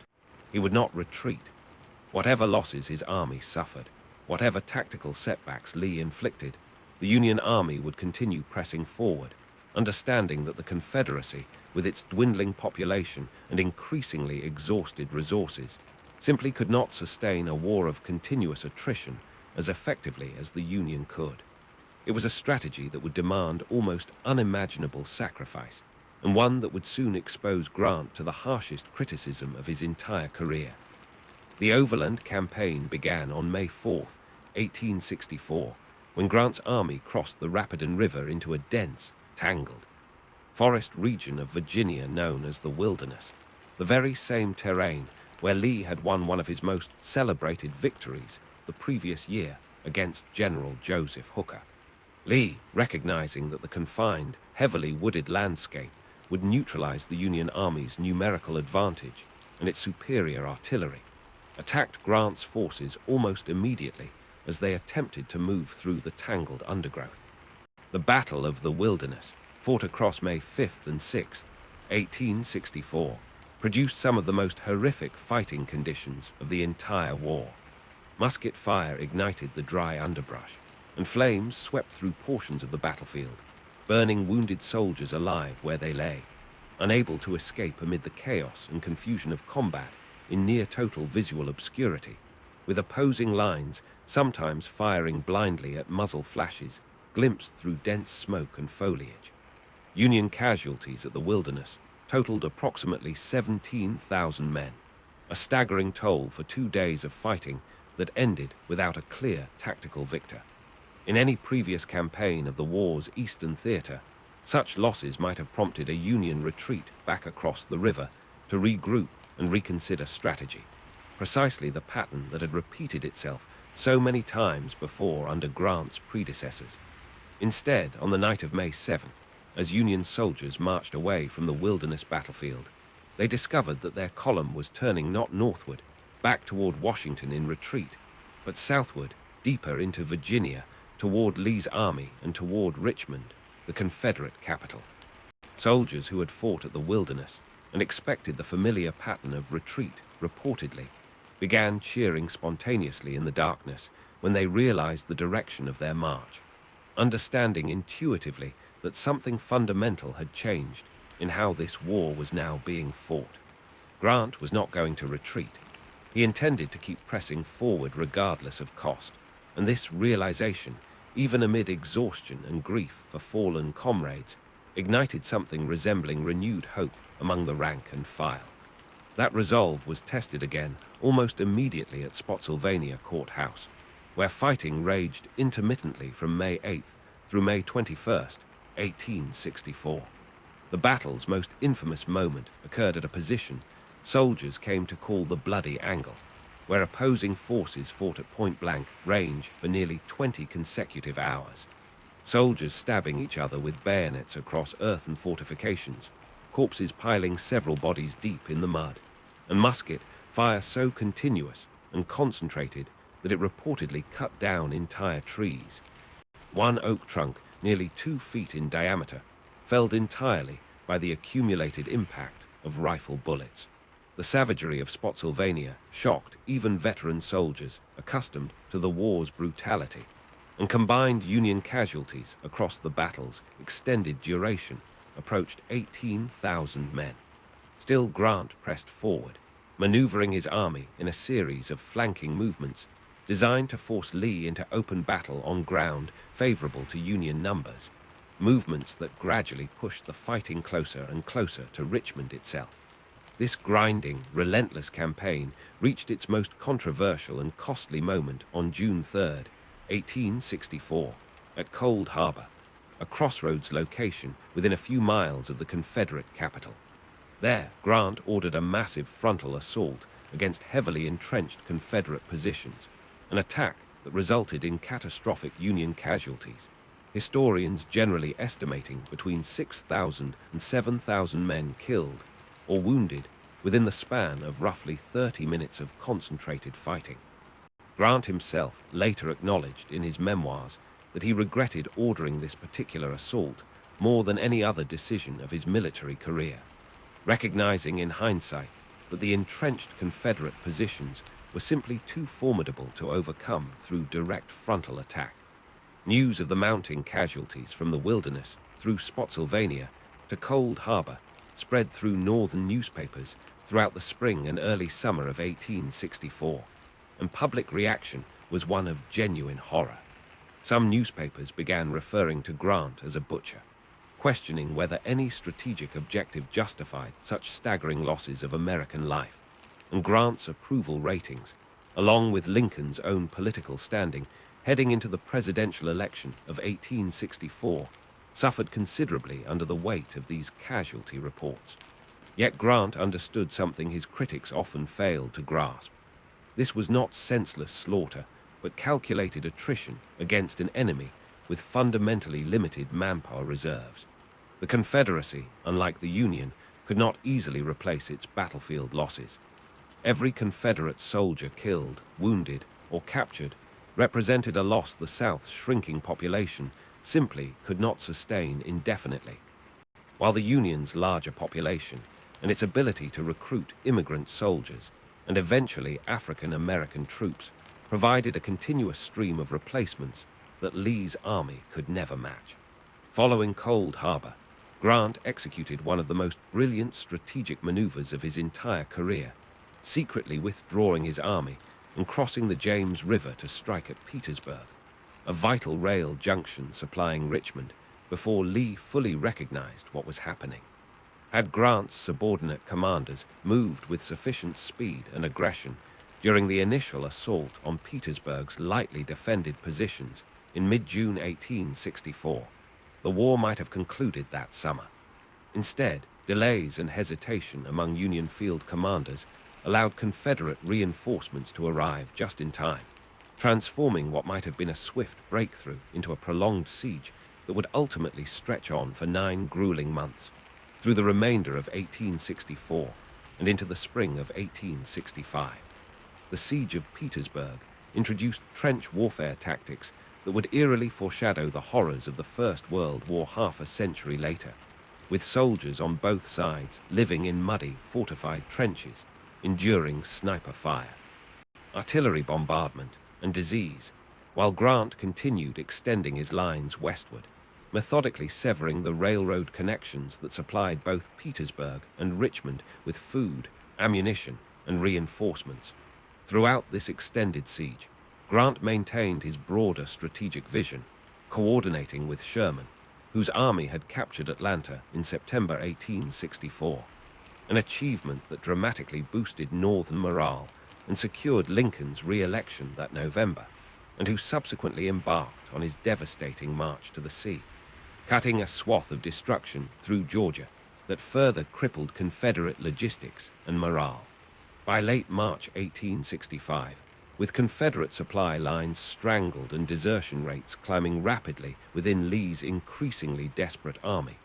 He would not retreat. Whatever losses his army suffered, whatever tactical setbacks Lee inflicted, the Union Army would continue pressing forward, understanding that the Confederacy, with its dwindling population and increasingly exhausted resources, simply could not sustain a war of continuous attrition as effectively as the Union could. It was a strategy that would demand almost unimaginable sacrifice, and one that would soon expose Grant to the harshest criticism of his entire career. The Overland Campaign began on May 4, 1864, when Grant's army crossed the Rapidan River into a dense, tangled forest region of Virginia known as the Wilderness, the very same terrain where Lee had won one of his most celebrated victories the previous year against General Joseph Hooker. Lee, recognizing that the confined, heavily wooded landscape would neutralize the Union Army's numerical advantage and its superior artillery, attacked Grant's forces almost immediately as they attempted to move through the tangled undergrowth. The Battle of the Wilderness, fought across May 5th and 6th, 1864, produced some of the most horrific fighting conditions of the entire war. Musket fire ignited the dry underbrush, and flames swept through portions of the battlefield, burning wounded soldiers alive where they lay, unable to escape amid the chaos and confusion of combat in near-total visual obscurity, with opposing lines sometimes firing blindly at muzzle flashes glimpsed through dense smoke and foliage. Union casualties at the Wilderness totaled approximately 17,000 men, a staggering toll for 2 days of fighting that ended without a clear tactical victor. In any previous campaign of the war's eastern theater, such losses might have prompted a Union retreat back across the river to regroup and reconsider strategy, precisely the pattern that had repeated itself so many times before under Grant's predecessors. Instead, on the night of May 7th, as Union soldiers marched away from the Wilderness battlefield, they discovered that their column was turning not northward, back toward Washington in retreat, but southward, deeper into Virginia, toward Lee's army and toward Richmond, the Confederate capital. Soldiers who had fought at the Wilderness and expected the familiar pattern of retreat, reportedly, began cheering spontaneously in the darkness when they realized the direction of their march, understanding intuitively that something fundamental had changed in how this war was now being fought. Grant was not going to retreat. He intended to keep pressing forward regardless of cost, and this realization, even amid exhaustion and grief for fallen comrades, ignited something resembling renewed hope among the rank and file. That resolve was tested again almost immediately at Spotsylvania Courthouse, where fighting raged intermittently from May 8th through May 21st, 1864. The battle's most infamous moment occurred at a position soldiers came to call the Bloody Angle, where opposing forces fought at point-blank range for nearly 20 consecutive hours. Soldiers stabbing each other with bayonets across earthen fortifications, corpses piling several bodies deep in the mud, and musket fire so continuous and concentrated that it reportedly cut down entire trees. One oak trunk, nearly 2 feet in diameter, felled entirely by the accumulated impact of rifle bullets. The savagery of Spotsylvania shocked even veteran soldiers accustomed to the war's brutality, and combined Union casualties across the battle's extended duration approached 18,000 men. Still, Grant pressed forward, maneuvering his army in a series of flanking movements designed to force Lee into open battle on ground favorable to Union numbers, movements that gradually pushed the fighting closer and closer to Richmond itself. This grinding, relentless campaign reached its most controversial and costly moment on June 3rd, 1864, at Cold Harbor, a crossroads location within a few miles of the Confederate capital. There, Grant ordered a massive frontal assault against heavily entrenched Confederate positions, an attack that resulted in catastrophic Union casualties, historians generally estimating between 6,000 and 7,000 men killed or wounded within the span of roughly 30 minutes of concentrated fighting. Grant himself later acknowledged in his memoirs that he regretted ordering this particular assault more than any other decision of his military career, recognizing in hindsight that the entrenched Confederate positions were simply too formidable to overcome through direct frontal attack. News of the mounting casualties from the Wilderness through Spotsylvania to Cold Harbor spread through northern newspapers throughout the spring and early summer of 1864, and public reaction was one of genuine horror. Some newspapers began referring to Grant as a butcher, questioning whether any strategic objective justified such staggering losses of American life, and Grant's approval ratings, along with Lincoln's own political standing heading into the presidential election of 1864, suffered considerably under the weight of these casualty reports. Yet Grant understood something his critics often failed to grasp. This was not senseless slaughter, but calculated attrition against an enemy with fundamentally limited manpower reserves. The Confederacy, unlike the Union, could not easily replace its battlefield losses. Every Confederate soldier killed, wounded, or captured represented a loss the South's shrinking population simply could not sustain indefinitely, while the Union's larger population and its ability to recruit immigrant soldiers and eventually African-American troops provided a continuous stream of replacements that Lee's army could never match. Following Cold Harbor, Grant executed one of the most brilliant strategic maneuvers of his entire career, secretly withdrawing his army and crossing the James River to strike at Petersburg, a vital rail junction supplying Richmond, before Lee fully recognized what was happening. Had Grant's subordinate commanders moved with sufficient speed and aggression during the initial assault on Petersburg's lightly defended positions in mid-June 1864, the war might have concluded that summer. Instead, delays and hesitation among Union field commanders allowed Confederate reinforcements to arrive just in time, transforming what might have been a swift breakthrough into a prolonged siege that would ultimately stretch on for 9 grueling months, through the remainder of 1864 and into the spring of 1865. The Siege of Petersburg introduced trench warfare tactics that would eerily foreshadow the horrors of the First World War half a century later, with soldiers on both sides living in muddy, fortified trenches, enduring sniper fire, artillery bombardment, and disease, while Grant continued extending his lines westward, methodically severing the railroad connections that supplied both Petersburg and Richmond with food, ammunition, and reinforcements. Throughout this extended siege, Grant maintained his broader strategic vision, coordinating with Sherman, whose army had captured Atlanta in September 1864, an achievement that dramatically boosted Northern morale and secured Lincoln's re-election that November, and who subsequently embarked on his devastating march to the sea, cutting a swath of destruction through Georgia that further crippled Confederate logistics and morale. By late March 1865, with Confederate supply lines strangled and desertion rates climbing rapidly within Lee's increasingly desperate army,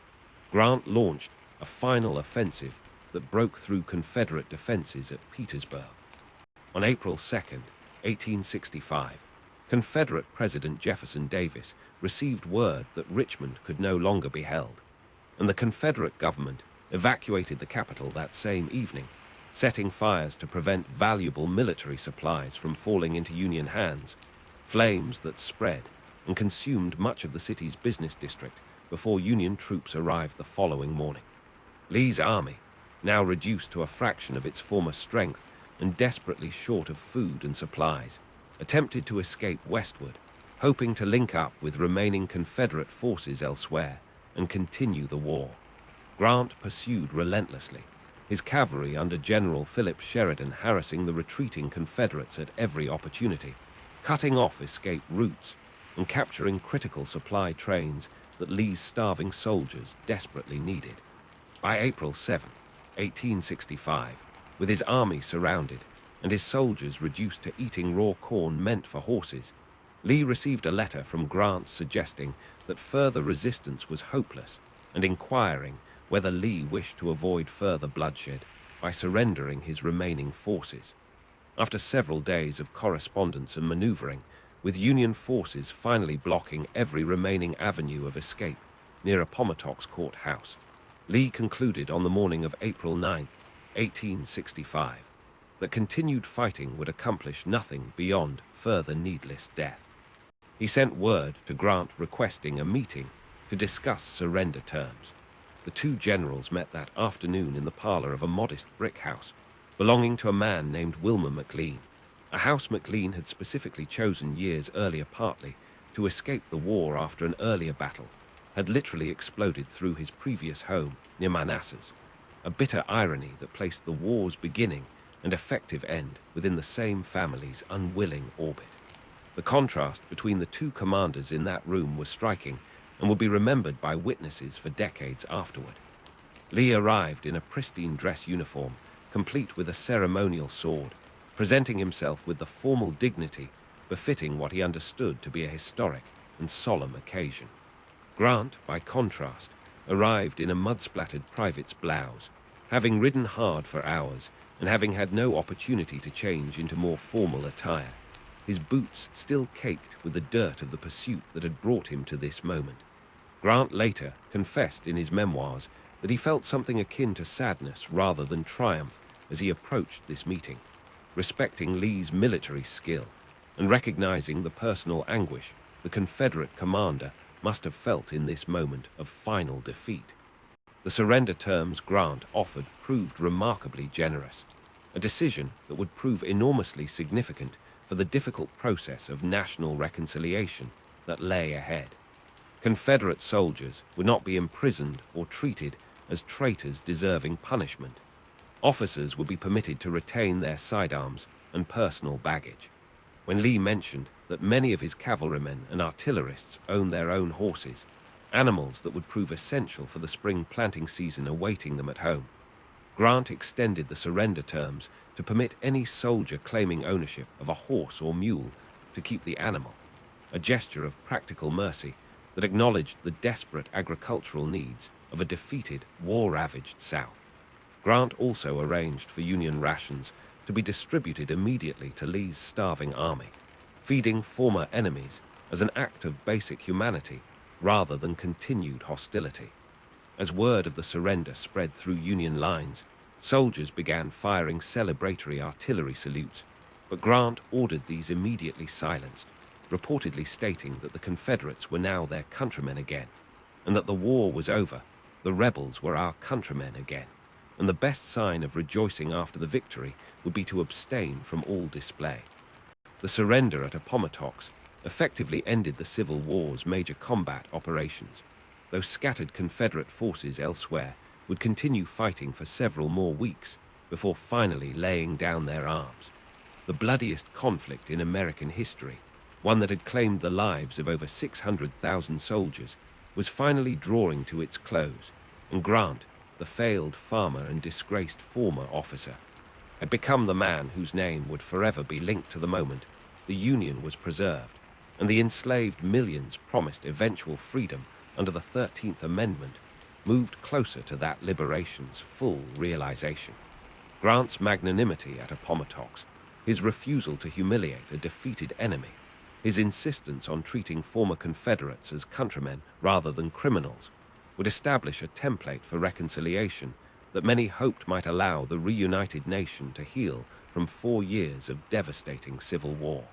Grant launched a final offensive that broke through Confederate defenses at Petersburg. On April 2, 1865, Confederate President Jefferson Davis received word that Richmond could no longer be held, and the Confederate government evacuated the capital that same evening, setting fires to prevent valuable military supplies from falling into Union hands, flames that spread and consumed much of the city's business district before Union troops arrived the following morning. Lee's army, now reduced to a fraction of its former strength and desperately short of food and supplies, attempted to escape westward, hoping to link up with remaining Confederate forces elsewhere and continue the war. Grant pursued relentlessly, his cavalry under General Philip Sheridan harassing the retreating Confederates at every opportunity, cutting off escape routes and capturing critical supply trains that Lee's starving soldiers desperately needed. By April 7, 1865, with his army surrounded and his soldiers reduced to eating raw corn meant for horses, Lee received a letter from Grant suggesting that further resistance was hopeless and inquiring whether Lee wished to avoid further bloodshed by surrendering his remaining forces. After several days of correspondence and maneuvering, with Union forces finally blocking every remaining avenue of escape near Appomattox Courthouse, Lee concluded on the morning of April 9, 1865, that continued fighting would accomplish nothing beyond further needless death. He sent word to Grant requesting a meeting to discuss surrender terms. The two generals met that afternoon in the parlor of a modest brick house belonging to a man named Wilmer McLean, a house McLean had specifically chosen years earlier partly to escape the war after an earlier battle had literally exploded through his previous home near Manassas, a bitter irony that placed the war's beginning and effective end within the same family's unwilling orbit. The contrast between the two commanders in that room was striking and will be remembered by witnesses for decades afterward. Lee arrived in a pristine dress uniform, complete with a ceremonial sword, presenting himself with the formal dignity befitting what he understood to be a historic and solemn occasion. Grant, by contrast, arrived in a mud-splattered private's blouse, having ridden hard for hours and having had no opportunity to change into more formal attire, his boots still caked with the dirt of the pursuit that had brought him to this moment. Grant later confessed in his memoirs that he felt something akin to sadness rather than triumph as he approached this meeting, respecting Lee's military skill and recognizing the personal anguish the Confederate commander must have felt in this moment of final defeat. The surrender terms Grant offered proved remarkably generous, a decision that would prove enormously significant for the difficult process of national reconciliation that lay ahead. Confederate soldiers would not be imprisoned or treated as traitors deserving punishment. Officers would be permitted to retain their sidearms and personal baggage. When Lee mentioned that many of his cavalrymen and artillerists owned their own horses, animals that would prove essential for the spring planting season awaiting them at home, Grant extended the surrender terms to permit any soldier claiming ownership of a horse or mule to keep the animal, a gesture of practical mercy that acknowledged the desperate agricultural needs of a defeated, war-ravaged South. Grant also arranged for Union rations to be distributed immediately to Lee's starving army, feeding former enemies as an act of basic humanity rather than continued hostility. As word of the surrender spread through Union lines, soldiers began firing celebratory artillery salutes, but Grant ordered these immediately silenced, reportedly stating that the Confederates were now their countrymen again, and that the war was over, the rebels were our countrymen again, and the best sign of rejoicing after the victory would be to abstain from all display. The surrender at Appomattox effectively ended the Civil War's major combat operations, though scattered Confederate forces elsewhere would continue fighting for several more weeks before finally laying down their arms. The bloodiest conflict in American history, one that had claimed the lives of over 600,000 soldiers, was finally drawing to its close, and Grant, the failed farmer and disgraced former officer, had become the man whose name would forever be linked to the moment the Union was preserved, and the enslaved millions promised eventual freedom under the 13th Amendment moved closer to that liberation's full realization. Grant's magnanimity at Appomattox, his refusal to humiliate a defeated enemy, his insistence on treating former Confederates as countrymen rather than criminals, would establish a template for reconciliation that many hoped might allow the reunited nation to heal from 4 years of devastating civil war.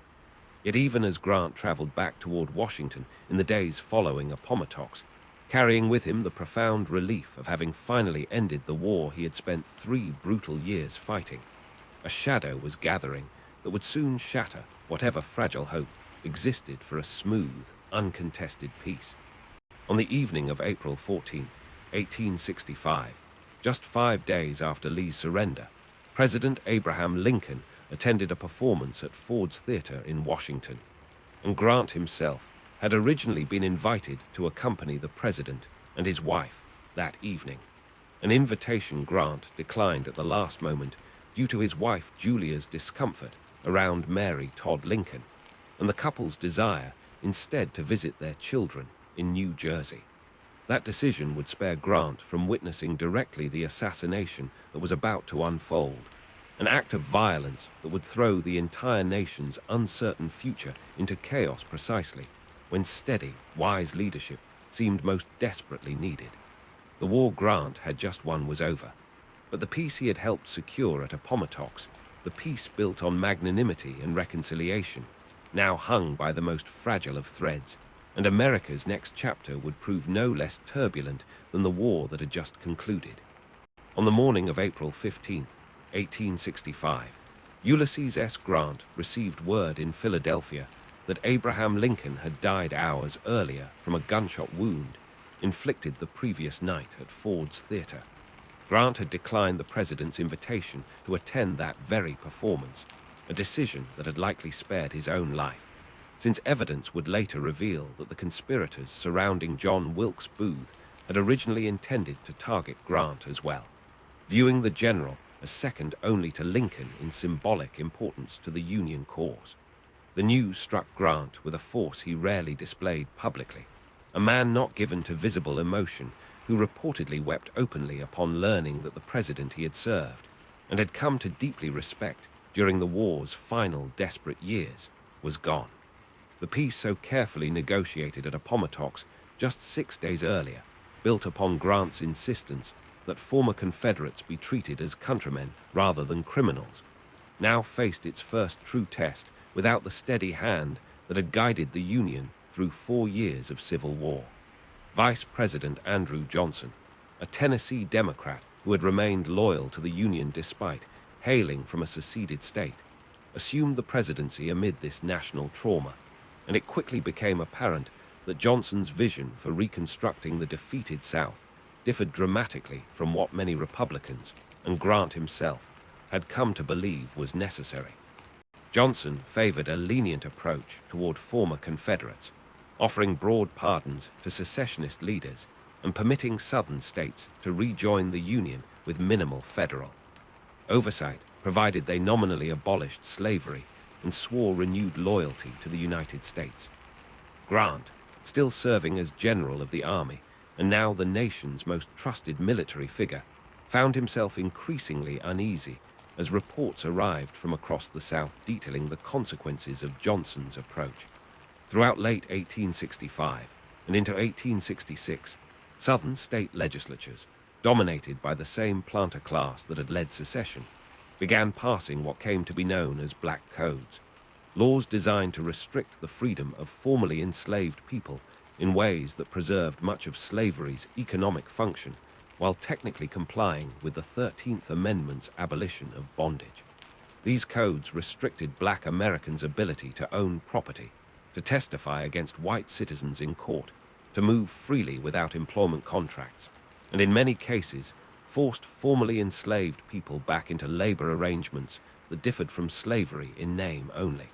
Yet even as Grant traveled back toward Washington in the days following Appomattox, carrying with him the profound relief of having finally ended the war he had spent 3 brutal years fighting, a shadow was gathering that would soon shatter whatever fragile hope existed for a smooth, uncontested peace. On the evening of April 14, 1865, just 5 days after Lee's surrender, President Abraham Lincoln attended a performance at Ford's Theater in Washington, and Grant himself had originally been invited to accompany the president and his wife that evening, an invitation Grant declined at the last moment due to his wife Julia's discomfort around Mary Todd Lincoln, and the couple's desire instead to visit their children in New Jersey. That decision would spare Grant from witnessing directly the assassination that was about to unfold, an act of violence that would throw the entire nation's uncertain future into chaos precisely when steady, wise leadership seemed most desperately needed. The war Grant had just won was over, but the peace he had helped secure at Appomattox, the peace built on magnanimity and reconciliation, now hung by the most fragile of threads, and America's next chapter would prove no less turbulent than the war that had just concluded. On the morning of April 15, 1865, Ulysses S. Grant received word in Philadelphia that Abraham Lincoln had died hours earlier from a gunshot wound inflicted the previous night at Ford's Theater. Grant had declined the president's invitation to attend that very performance, a decision that had likely spared his own life, since evidence would later reveal that the conspirators surrounding John Wilkes Booth had originally intended to target Grant as well, viewing the general as second only to Lincoln in symbolic importance to the Union cause. The news struck Grant with a force he rarely displayed publicly, a man not given to visible emotion who reportedly wept openly upon learning that the president he had served, and had come to deeply respect during the war's final desperate years, was gone. The peace so carefully negotiated at Appomattox just 6 days earlier, built upon Grant's insistence that former Confederates be treated as countrymen rather than criminals, now faced its first true test without the steady hand that had guided the Union through 4 years of civil war. Vice President Andrew Johnson, a Tennessee Democrat who had remained loyal to the Union despite hailing from a seceded state, assumed the presidency amid this national trauma, and it quickly became apparent that Johnson's vision for reconstructing the defeated South differed dramatically from what many Republicans, and Grant himself, had come to believe was necessary. Johnson favored a lenient approach toward former Confederates, offering broad pardons to secessionist leaders and permitting Southern states to rejoin the Union with minimal federal oversight, provided they nominally abolished slavery and swore renewed loyalty to the United States. Grant, still serving as general of the Army and now the nation's most trusted military figure, found himself increasingly uneasy as reports arrived from across the South detailing the consequences of Johnson's approach. Throughout late 1865 and into 1866, Southern state legislatures, dominated by the same planter class that had led secession, began passing what came to be known as Black Codes, laws designed to restrict the freedom of formerly enslaved people in ways that preserved much of slavery's economic function while technically complying with the 13th Amendment's abolition of bondage. These codes restricted Black Americans' ability to own property, to testify against white citizens in court, to move freely without employment contracts, and in many cases forced formerly enslaved people back into labor arrangements that differed from slavery in name only.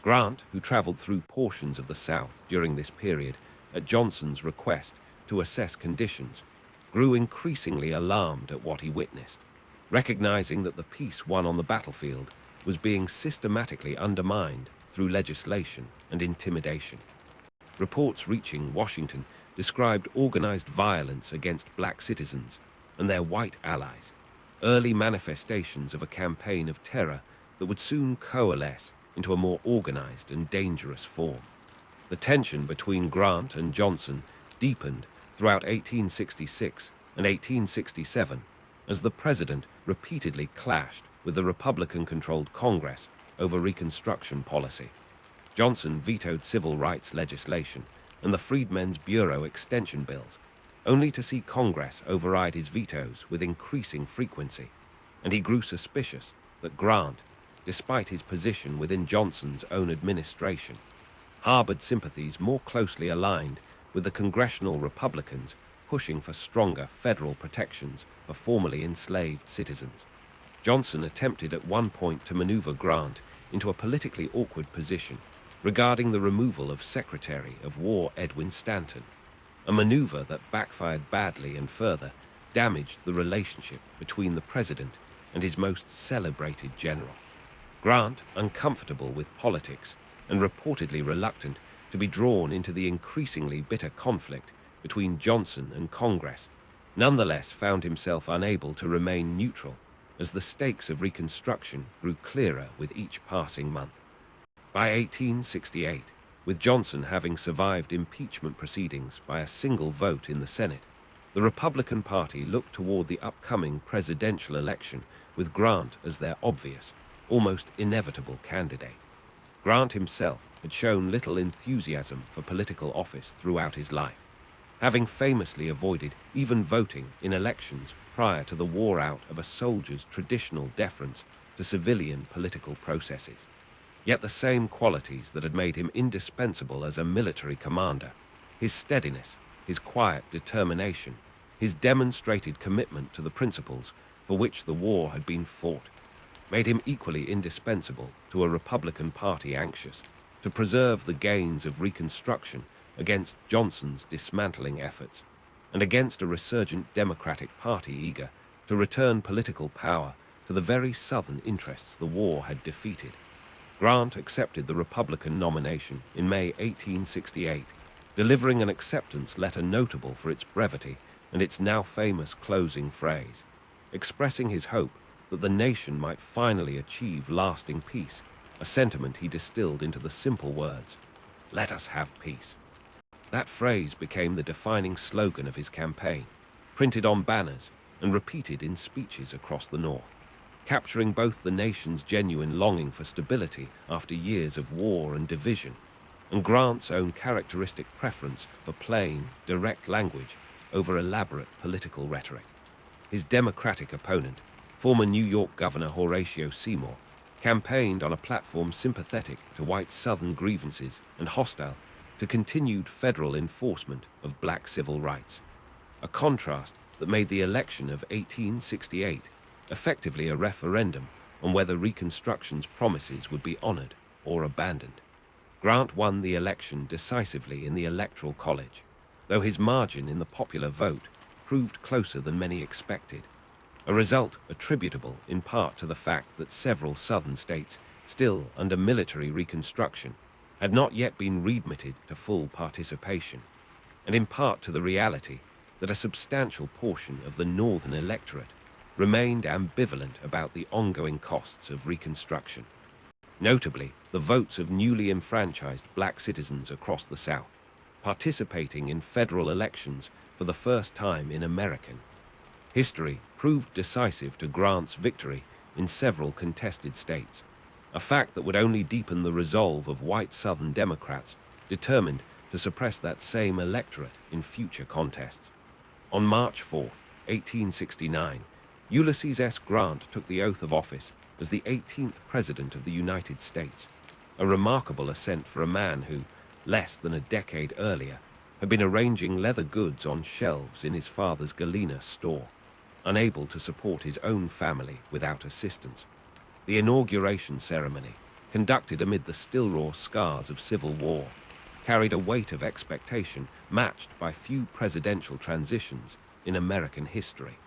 Grant, who traveled through portions of the South during this period at Johnson's request to assess conditions, grew increasingly alarmed at what he witnessed, recognizing that the peace won on the battlefield was being systematically undermined through legislation and intimidation. Reports reaching Washington described organized violence against Black citizens and their white allies, early manifestations of a campaign of terror that would soon coalesce into a more organized and dangerous form. The tension between Grant and Johnson deepened throughout 1866 and 1867 as the president repeatedly clashed with the Republican-controlled Congress over Reconstruction policy. Johnson vetoed civil rights legislation and the Freedmen's Bureau extension bills, only to see Congress override his vetoes with increasing frequency, and he grew suspicious that Grant, despite his position within Johnson's own administration, harbored sympathies more closely aligned with the congressional Republicans pushing for stronger federal protections for formerly enslaved citizens. Johnson attempted at one point to maneuver Grant into a politically awkward position regarding the removal of Secretary of War Edwin Stanton, a maneuver that backfired badly and further damaged the relationship between the president and his most celebrated general. Grant, uncomfortable with politics and reportedly reluctant to be drawn into the increasingly bitter conflict between Johnson and Congress, nonetheless found himself unable to remain neutral as the stakes of Reconstruction grew clearer with each passing month. By 1868, with Johnson having survived impeachment proceedings by a single vote in the Senate, the Republican Party looked toward the upcoming presidential election with Grant as their obvious, almost inevitable candidate. Grant himself had shown little enthusiasm for political office throughout his life, having famously avoided even voting in elections prior to the wore out of a soldier's traditional deference to civilian political processes. Yet the same qualities that had made him indispensable as a military commander, his steadiness, his quiet determination, his demonstrated commitment to the principles for which the war had been fought, made him equally indispensable to a Republican Party anxious to preserve the gains of Reconstruction against Johnson's dismantling efforts, and against a resurgent Democratic Party eager to return political power to the very Southern interests the war had defeated. Grant accepted the Republican nomination in May 1868, delivering an acceptance letter notable for its brevity and its now famous closing phrase, expressing his hope that the nation might finally achieve lasting peace, a sentiment he distilled into the simple words, "Let us have peace." That phrase became the defining slogan of his campaign, printed on banners and repeated in speeches across the North, capturing both the nation's genuine longing for stability after years of war and division, and Grant's own characteristic preference for plain, direct language over elaborate political rhetoric. His Democratic opponent, Former New York Governor Horatio Seymour campaigned on a platform sympathetic to white Southern grievances and hostile to continued federal enforcement of black civil rights, a contrast that made the election of 1868 effectively a referendum on whether Reconstruction's promises would be honored or abandoned. Grant won the election decisively in the Electoral College, though his margin in the popular vote proved closer than many expected, a result attributable in part to the fact that several Southern states, still under military Reconstruction, had not yet been readmitted to full participation, and in part to the reality that a substantial portion of the Northern electorate remained ambivalent about the ongoing costs of Reconstruction. Notably, the votes of newly enfranchised black citizens across the South, participating in federal elections for the first time in American history, proved decisive to Grant's victory in several contested states, a fact that would only deepen the resolve of white Southern Democrats determined to suppress that same electorate in future contests. On March 4, 1869, Ulysses S. Grant took the oath of office as the 18th President of the United States, a remarkable ascent for a man who, less than a decade earlier, had been arranging leather goods on shelves in his father's Galena store, unable to support his own family without assistance. The inauguration ceremony, conducted amid the still raw scars of civil war, carried a weight of expectation matched by few presidential transitions in American history.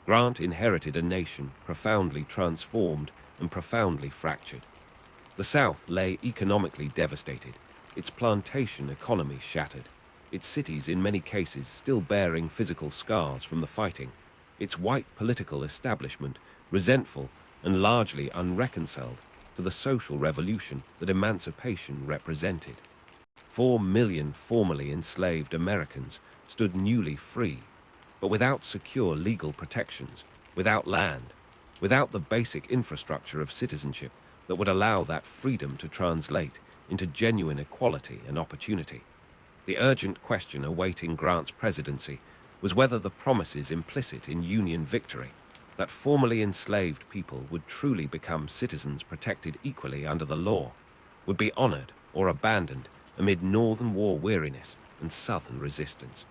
Grant inherited a nation profoundly transformed and profoundly fractured. The South lay economically devastated, its plantation economy shattered, its cities in many cases still bearing physical scars from the fighting, its white political establishment resentful and largely unreconciled to the social revolution that emancipation represented. 4 million formerly enslaved Americans stood newly free, but without secure legal protections, without land, without the basic infrastructure of citizenship that would allow that freedom to translate into genuine equality and opportunity. The urgent question awaiting Grant's presidency was whether the promises implicit in Union victory, that formerly enslaved people would truly become citizens protected equally under the law, would be honored or abandoned amid Northern war weariness and Southern resistance.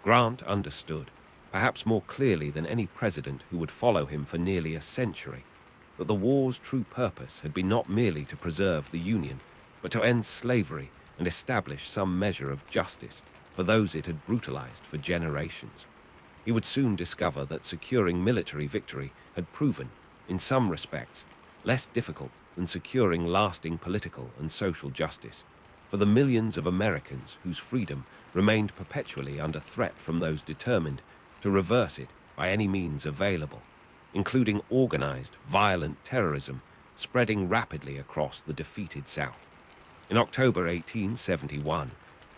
Grant understood, perhaps more clearly than any president who would follow him for nearly a century, that the war's true purpose had been not merely to preserve the Union, but to end slavery and establish some measure of justice for those it had brutalized for generations. He would soon discover that securing military victory had proven, in some respects, less difficult than securing lasting political and social justice for the millions of Americans whose freedom remained perpetually under threat from those determined to reverse it by any means available, including organized, violent terrorism spreading rapidly across the defeated South. In October 1871,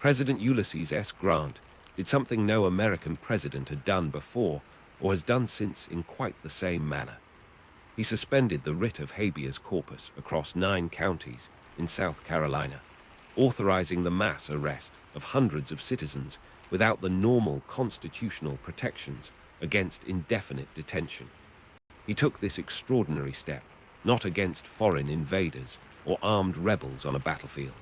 President Ulysses S. Grant did something no American president had done before or has done since in quite the same manner. He suspended the writ of habeas corpus across 9 counties in South Carolina, authorizing the mass arrest of hundreds of citizens without the normal constitutional protections against indefinite detention. He took this extraordinary step not against foreign invaders or armed rebels on a battlefield,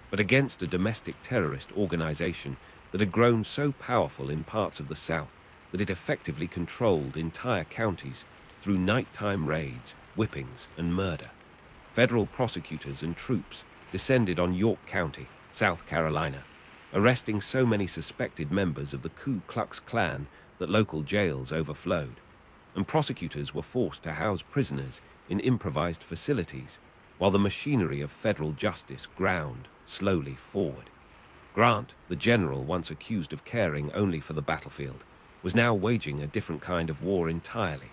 but against a domestic terrorist organization that had grown so powerful in parts of the South that it effectively controlled entire counties through nighttime raids, whippings, and murder. Federal prosecutors and troops descended on York County, South Carolina, arresting so many suspected members of the Ku Klux Klan that local jails overflowed, and prosecutors were forced to house prisoners in improvised facilities while the machinery of federal justice ground slowly forward. Grant, the general once accused of caring only for the battlefield, was now waging a different kind of war entirely,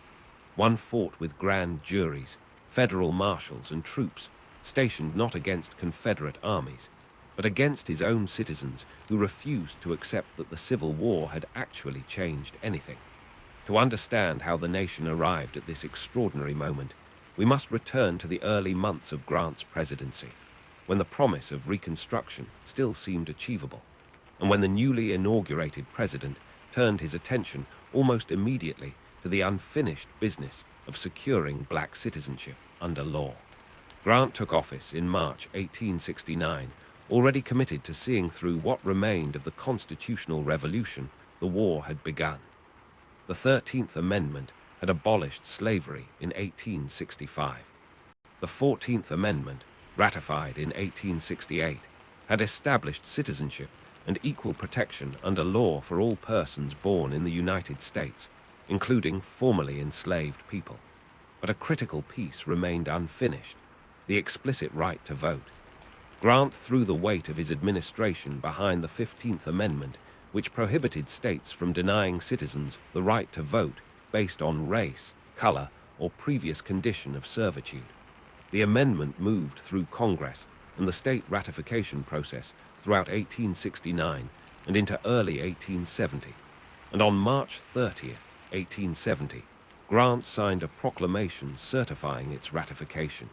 one fought with grand juries, federal marshals, and troops stationed not against Confederate armies, but against his own citizens who refused to accept that the Civil War had actually changed anything. To understand how the nation arrived at this extraordinary moment, we must return to the early months of Grant's presidency, when the promise of Reconstruction still seemed achievable, and when the newly inaugurated president turned his attention almost immediately to the unfinished business of securing black citizenship under law. Grant took office in March 1869, already committed to seeing through what remained of the constitutional revolution the war had begun. The 13th Amendment had abolished slavery in 1865. The 14th Amendment, ratified in 1868, had established citizenship and equal protection under law for all persons born in the United States, including formerly enslaved people. But a critical piece remained unfinished: the explicit right to vote. Grant threw the weight of his administration behind the 15th Amendment, which prohibited states from denying citizens the right to vote based on race, color, or previous condition of servitude. The amendment moved through Congress and the state ratification process throughout 1869 and into early 1870, and on March 30th, 1870, Grant signed a proclamation certifying its ratification,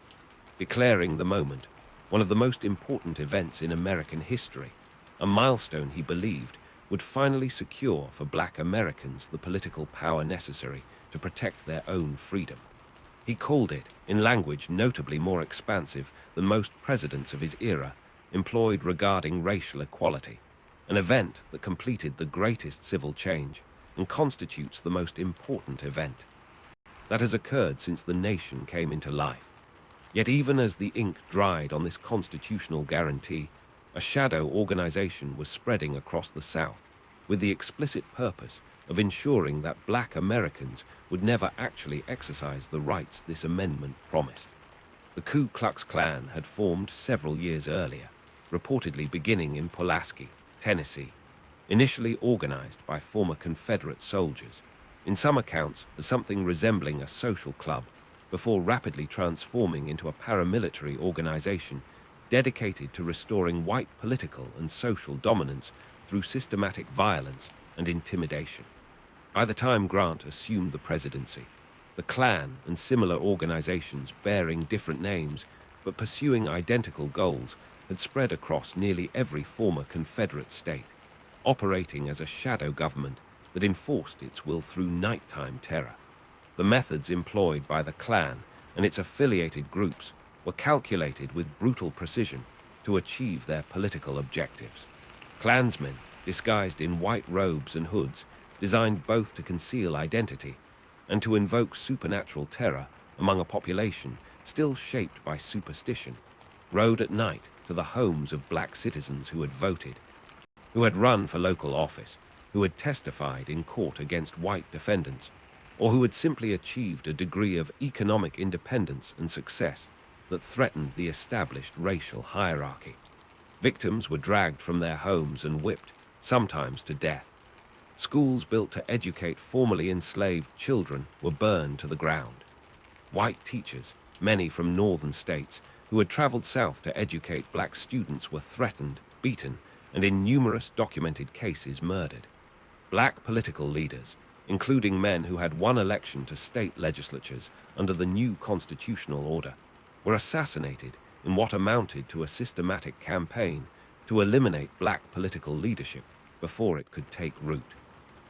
declaring the moment one of the most important events in American history, a milestone he believed would finally secure for Black Americans the political power necessary to protect their own freedom. He called it, in language notably more expansive than most presidents of his era employed regarding racial equality, an event that completed the greatest civil change and constitutes the most important event that has occurred since the nation came into life. Yet even as the ink dried on this constitutional guarantee, a shadow organization was spreading across the South with the explicit purpose of ensuring that Black Americans would never actually exercise the rights this amendment promised. The Ku Klux Klan had formed several years earlier, reportedly beginning in Pulaski, Tennessee, initially organized by former Confederate soldiers, in some accounts as something resembling a social club, before rapidly transforming into a paramilitary organization dedicated to restoring white political and social dominance through systematic violence and intimidation. By the time Grant assumed the presidency, the Klan and similar organizations bearing different names but pursuing identical goals had spread across nearly every former Confederate state, operating as a shadow government that enforced its will through nighttime terror. The methods employed by the Klan and its affiliated groups were calculated with brutal precision to achieve their political objectives. Klansmen, disguised in white robes and hoods, designed both to conceal identity and to invoke supernatural terror among a population still shaped by superstition, rode at night to the homes of Black citizens who had voted, who had run for local office, who had testified in court against white defendants, or who had simply achieved a degree of economic independence and success that threatened the established racial hierarchy. Victims were dragged from their homes and whipped, sometimes to death. Schools built to educate formerly enslaved children were burned to the ground. White teachers, many from northern states, who had traveled south to educate Black students, were threatened, beaten, and in numerous documented cases murdered. Black political leaders, including men who had won election to state legislatures under the new constitutional order, were assassinated in what amounted to a systematic campaign to eliminate Black political leadership before it could take root.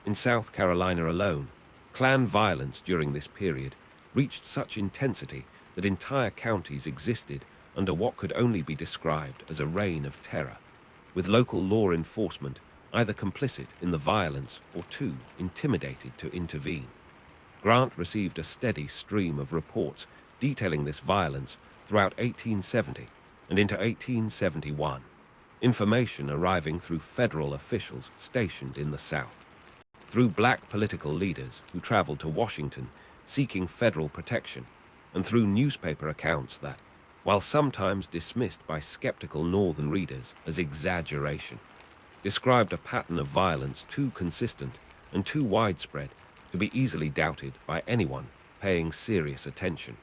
In South Carolina alone, Klan violence during this period reached such intensity that entire counties existed under what could only be described as a reign of terror, with local law enforcement either complicit in the violence or too intimidated to intervene. Grant received a steady stream of reports detailing this violence throughout 1870 and into 1871, information arriving through federal officials stationed in the South, through Black political leaders who traveled to Washington seeking federal protection, and through newspaper accounts that, while sometimes dismissed by skeptical northern readers as exaggeration, described a pattern of violence too consistent and too widespread to be easily doubted by anyone paying serious attention.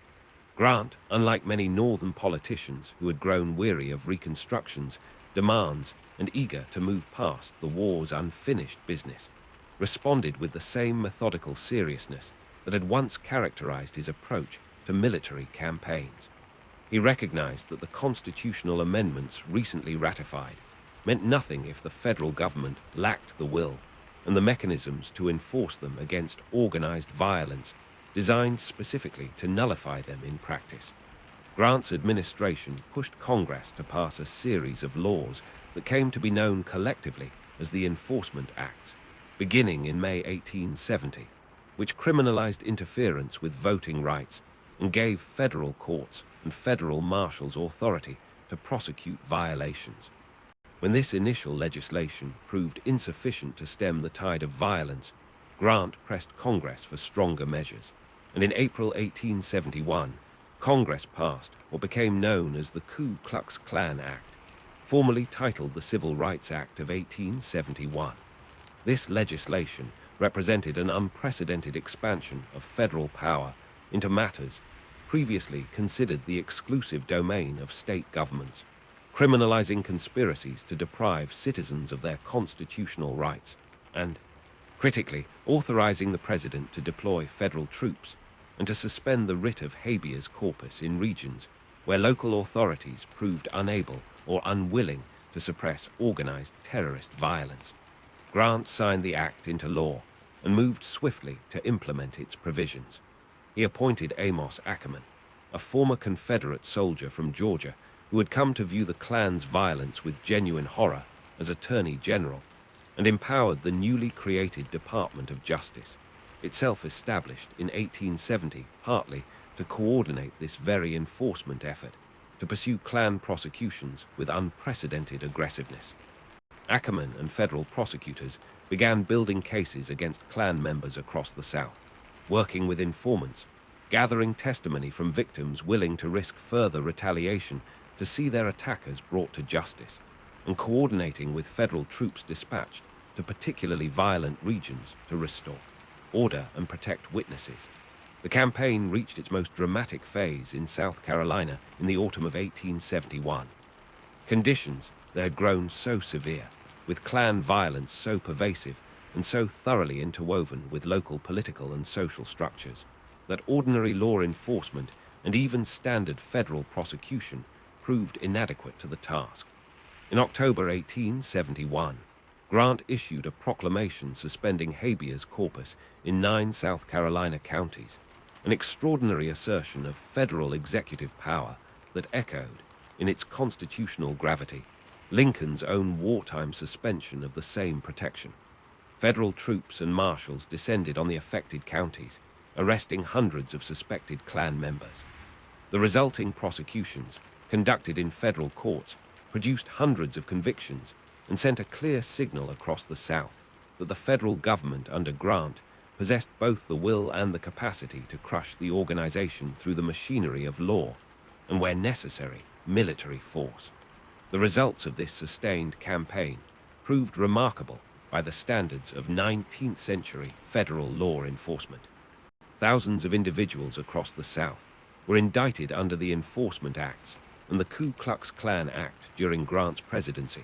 Grant, unlike many northern politicians who had grown weary of Reconstruction's demands and eager to move past the war's unfinished business, responded with the same methodical seriousness that had once characterized his approach to military campaigns. He recognized that the constitutional amendments recently ratified meant nothing if the federal government lacked the will and the mechanisms to enforce them against organized violence, designed specifically to nullify them in practice. Grant's administration pushed Congress to pass a series of laws that came to be known collectively as the Enforcement Acts, beginning in May 1870, which criminalized interference with voting rights and gave federal courts and federal marshals authority to prosecute violations. When this initial legislation proved insufficient to stem the tide of violence, Grant pressed Congress for stronger measures, and in April 1871, Congress passed what became known as the Ku Klux Klan Act, formerly titled the Civil Rights Act of 1871. This legislation represented an unprecedented expansion of federal power into matters previously considered the exclusive domain of state governments, criminalizing conspiracies to deprive citizens of their constitutional rights, and, critically, authorizing the president to deploy federal troops and to suspend the writ of habeas corpus in regions where local authorities proved unable or unwilling to suppress organized terrorist violence. Grant signed the act into law and moved swiftly to implement its provisions. He appointed Amos Ackerman, a former Confederate soldier from Georgia who had come to view the Klan's violence with genuine horror, as Attorney General, and empowered the newly created Department of Justice, itself established in 1870 partly to coordinate this very enforcement effort, to pursue Klan prosecutions with unprecedented aggressiveness. Ackerman and federal prosecutors began building cases against Klan members across the South, working with informants, gathering testimony from victims willing to risk further retaliation to see their attackers brought to justice, and coordinating with federal troops dispatched to particularly violent regions to restore order and protect witnesses. The campaign reached its most dramatic phase in South Carolina in the autumn of 1871. Conditions there had grown so severe, with Klan violence so pervasive and so thoroughly interwoven with local political and social structures, that ordinary law enforcement and even standard federal prosecution proved inadequate to the task. In October 1871, Grant issued a proclamation suspending habeas corpus in 9 South Carolina counties, an extraordinary assertion of federal executive power that echoed, in its constitutional gravity, Lincoln's own wartime suspension of the same protection. Federal troops and marshals descended on the affected counties, arresting hundreds of suspected Klan members. The resulting prosecutions, conducted in federal courts, produced hundreds of convictions and sent a clear signal across the South that the federal government under Grant possessed both the will and the capacity to crush the organization through the machinery of law and, where necessary, military force. The results of this sustained campaign proved remarkable by the standards of 19th century federal law enforcement. Thousands of individuals across the South were indicted under the Enforcement Acts and the Ku Klux Klan Act during Grant's presidency,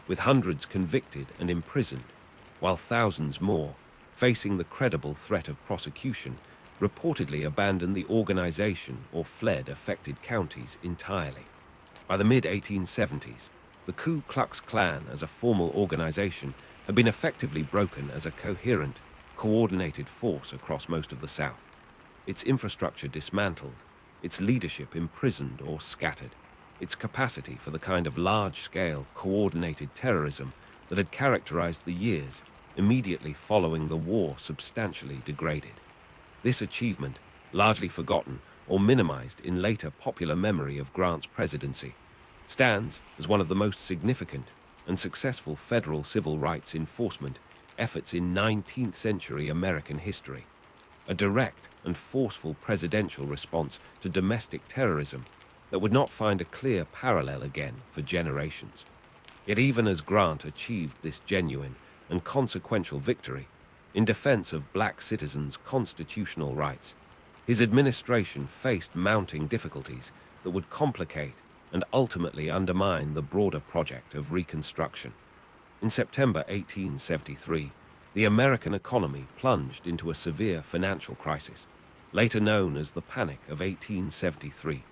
with hundreds convicted and imprisoned, while thousands more, facing the credible threat of prosecution, reportedly abandoned the organization or fled affected counties entirely. By the mid-1870s, the Ku Klux Klan as a formal organization had been effectively broken as a coherent, coordinated force across most of the South, its infrastructure dismantled, its leadership imprisoned or scattered, its capacity for the kind of large-scale, coordinated terrorism that had characterized the years immediately following the war substantially degraded. This achievement, largely forgotten or minimized in later popular memory of Grant's presidency, stands as one of the most significant and successful federal civil rights enforcement efforts in 19th century American history, a direct and forceful presidential response to domestic terrorism that would not find a clear parallel again for generations. Yet even as Grant achieved this genuine and consequential victory in defense of black citizens' constitutional rights, his administration faced mounting difficulties that would complicate and ultimately undermine the broader project of Reconstruction. In September 1873, the American economy plunged into a severe financial crisis, later known as the Panic of 1873,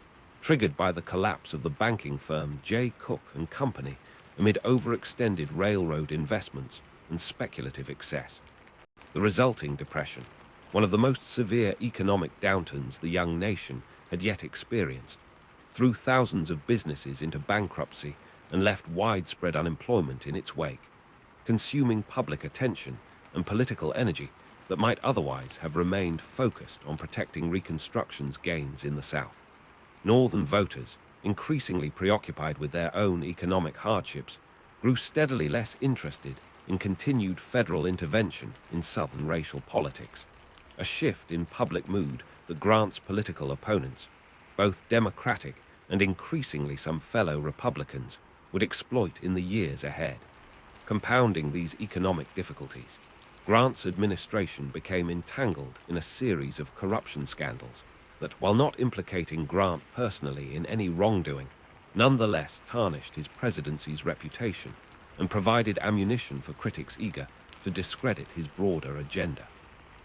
triggered by the collapse of the banking firm J. Cook and Company amid overextended railroad investments and speculative excess. The resulting depression, one of the most severe economic downturns the young nation had yet experienced, threw thousands of businesses into bankruptcy and left widespread unemployment in its wake, consuming public attention and political energy that might otherwise have remained focused on protecting Reconstruction's gains in the South. Northern voters, increasingly preoccupied with their own economic hardships, grew steadily less interested in continued federal intervention in Southern racial politics, a shift in public mood that Grant's political opponents, both Democratic and increasingly some fellow Republicans, would exploit in the years ahead. Compounding these economic difficulties, Grant's administration became entangled in a series of corruption scandals that, while not implicating Grant personally in any wrongdoing, nonetheless tarnished his presidency's reputation and provided ammunition for critics eager to discredit his broader agenda.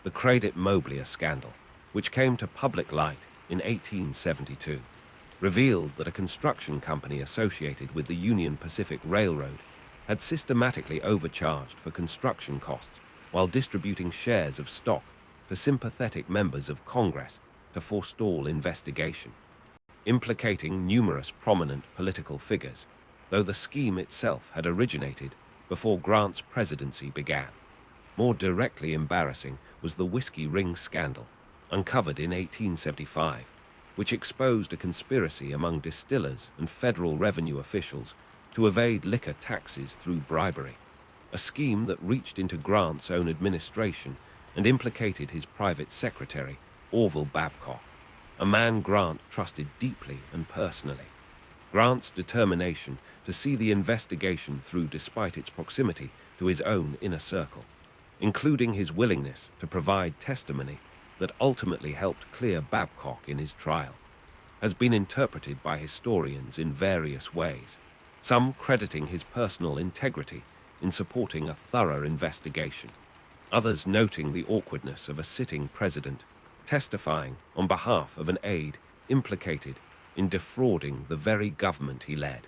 The Credit-Mobilier scandal, which came to public light in 1872, revealed that a construction company associated with the Union Pacific Railroad had systematically overcharged for construction costs while distributing shares of stock to sympathetic members of Congress to forestall investigation, implicating numerous prominent political figures, though the scheme itself had originated before Grant's presidency began. More directly embarrassing was the whiskey ring scandal, uncovered in 1875, which exposed a conspiracy among distillers and federal revenue officials to evade liquor taxes through bribery, a scheme that reached into Grant's own administration and implicated his private secretary, Orville Babcock, a man Grant trusted deeply and personally. Grant's determination to see the investigation through despite its proximity to his own inner circle, including his willingness to provide testimony that ultimately helped clear Babcock in his trial, has been interpreted by historians in various ways, some crediting his personal integrity in supporting a thorough investigation, others noting the awkwardness of a sitting president testifying on behalf of an aide implicated in defrauding the very government he led.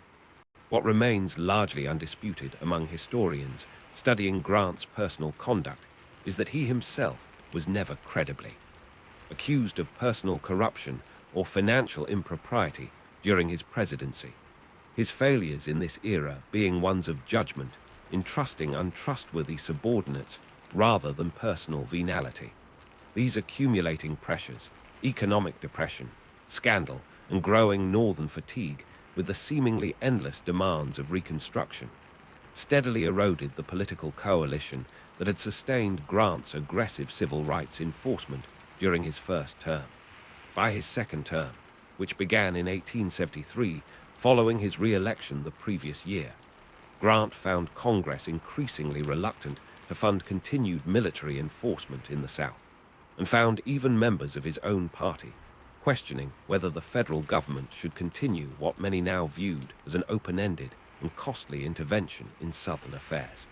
What remains largely undisputed among historians studying Grant's personal conduct is that he himself was never credibly accused of personal corruption or financial impropriety during his presidency, his failures in this era being ones of judgment in trusting untrustworthy subordinates rather than personal venality. These accumulating pressures, economic depression, scandal, and growing northern fatigue with the seemingly endless demands of Reconstruction, steadily eroded the political coalition that had sustained Grant's aggressive civil rights enforcement during his first term. By his second term, which began in 1873 following his re-election the previous year, Grant found Congress increasingly reluctant to fund continued military enforcement in the South, and found even members of his own party questioning whether the federal government should continue what many now viewed as an open-ended and costly intervention in Southern affairs.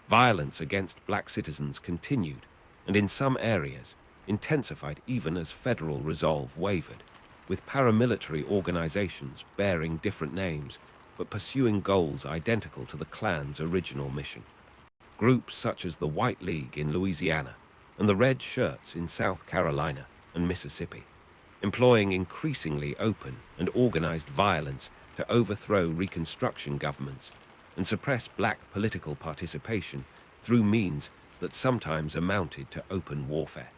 Violence against black citizens continued, and in some areas intensified even as federal resolve wavered, with paramilitary organizations bearing different names but pursuing goals identical to the Klan's original mission. Groups such as the White League in Louisiana and the Red Shirts in South Carolina and Mississippi, employing increasingly open and organized violence to overthrow Reconstruction governments and suppress black political participation through means that sometimes amounted to open warfare.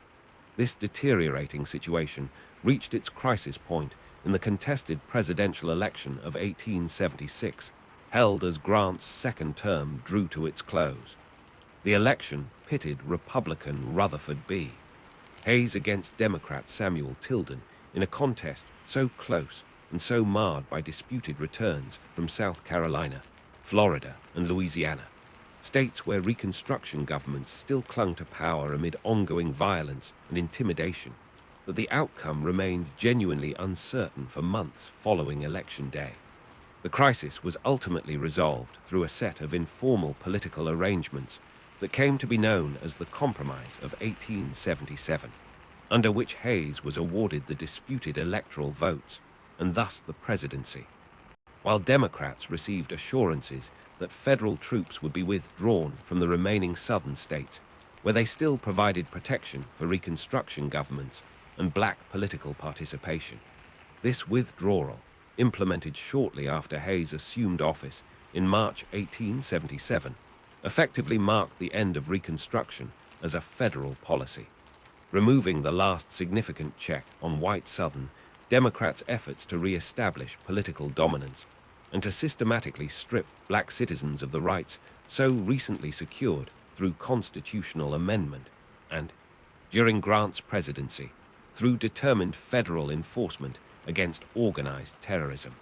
This deteriorating situation reached its crisis point in the contested presidential election of 1876, held as Grant's second term drew to its close. The election pitted Republican Rutherford B. Hayes against Democrat Samuel Tilden in a contest so close and so marred by disputed returns from South Carolina, Florida, and Louisiana, states where Reconstruction governments still clung to power amid ongoing violence and intimidation, that the outcome remained genuinely uncertain for months following Election Day. The crisis was ultimately resolved through a set of informal political arrangements that came to be known as the Compromise of 1877, under which Hayes was awarded the disputed electoral votes and thus the presidency, while Democrats received assurances that federal troops would be withdrawn from the remaining southern states where they still provided protection for Reconstruction governments and black political participation. This withdrawal, implemented shortly after Hayes assumed office in March 1877, effectively marked the end of Reconstruction as a federal policy, removing the last significant check on white Southern Democrats' efforts to re-establish political dominance and to systematically strip black citizens of the rights so recently secured through constitutional amendment and, during Grant's presidency, through determined federal enforcement against organized terrorism.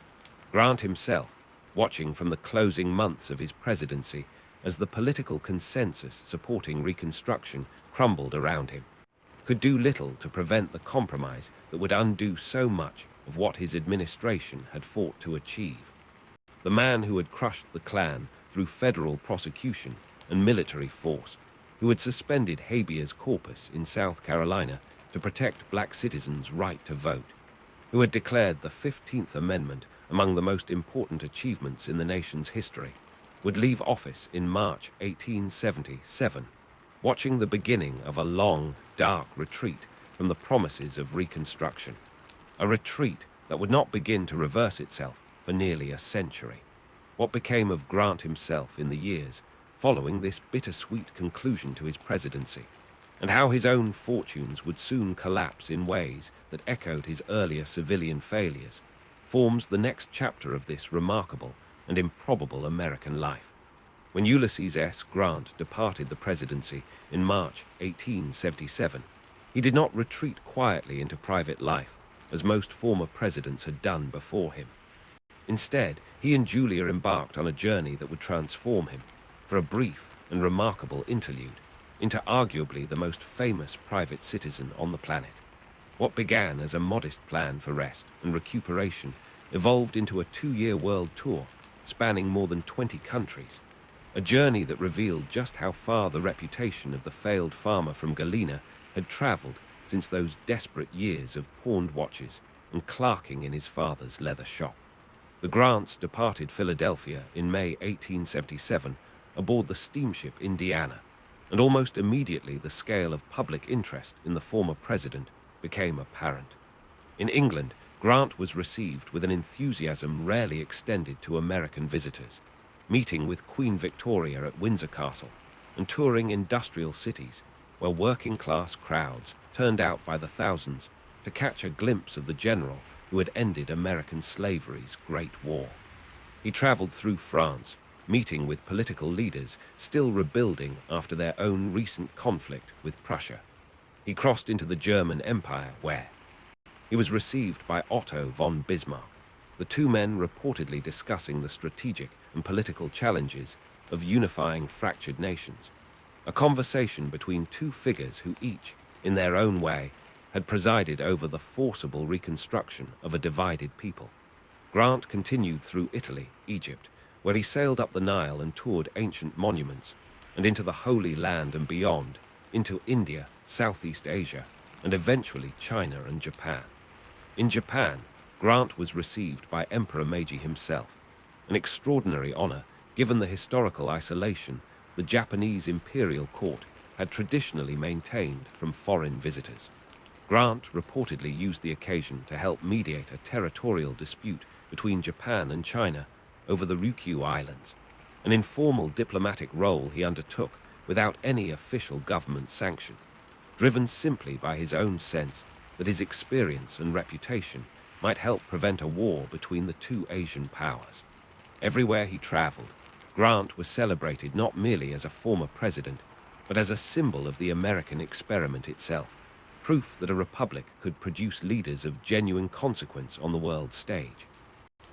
Grant himself, watching from the closing months of his presidency as the political consensus supporting Reconstruction crumbled around him, could do little to prevent the compromise that would undo so much of what his administration had fought to achieve. The man who had crushed the Klan through federal prosecution and military force, who had suspended habeas corpus in South Carolina to protect black citizens' right to vote, who had declared the 15th Amendment among the most important achievements in the nation's history, would leave office in March 1877, watching the beginning of a long, dark retreat from the promises of Reconstruction, a retreat that would not begin to reverse itself for nearly a century. What became of Grant himself in the years following this bittersweet conclusion to his presidency, and how his own fortunes would soon collapse in ways that echoed his earlier civilian failures, forms the next chapter of this remarkable and improbable American life. When Ulysses S. Grant departed the presidency in March 1877, he did not retreat quietly into private life, as most former presidents had done before him. Instead, he and Julia embarked on a journey that would transform him, for a brief and remarkable interlude, into arguably the most famous private citizen on the planet. What began as a modest plan for rest and recuperation evolved into a 2-year world tour spanning more than 20 countries, a journey that revealed just how far the reputation of the failed farmer from Galena had traveled since those desperate years of pawned watches and clerking in his father's leather shop. The Grants departed Philadelphia in May 1877 aboard the steamship Indiana, and almost immediately the scale of public interest in the former president became apparent. In England, Grant was received with an enthusiasm rarely extended to American visitors, meeting with Queen Victoria at Windsor Castle and touring industrial cities where working-class crowds turned out by the thousands to catch a glimpse of the general who had ended American slavery's Great War. He traveled through France, meeting with political leaders still rebuilding after their own recent conflict with Prussia. He crossed into the German Empire where he was received by Otto von Bismarck, the two men reportedly discussing the strategic and political challenges of unifying fractured nations, a conversation between two figures who each, in their own way, had presided over the forcible reconstruction of a divided people. Grant continued through Italy, Egypt, where he sailed up the Nile and toured ancient monuments, and into the Holy Land and beyond, into India, Southeast Asia, and eventually China and Japan. In Japan, Grant was received by Emperor Meiji himself, an extraordinary honor given the historical isolation the Japanese imperial court had traditionally maintained from foreign visitors. Grant reportedly used the occasion to help mediate a territorial dispute between Japan and China over the Ryukyu Islands, an informal diplomatic role he undertook without any official government sanction, driven simply by his own sense that his experience and reputation might help prevent a war between the two Asian powers. Everywhere he traveled, Grant was celebrated not merely as a former president, but as a symbol of the American experiment itself, proof that a republic could produce leaders of genuine consequence on the world stage.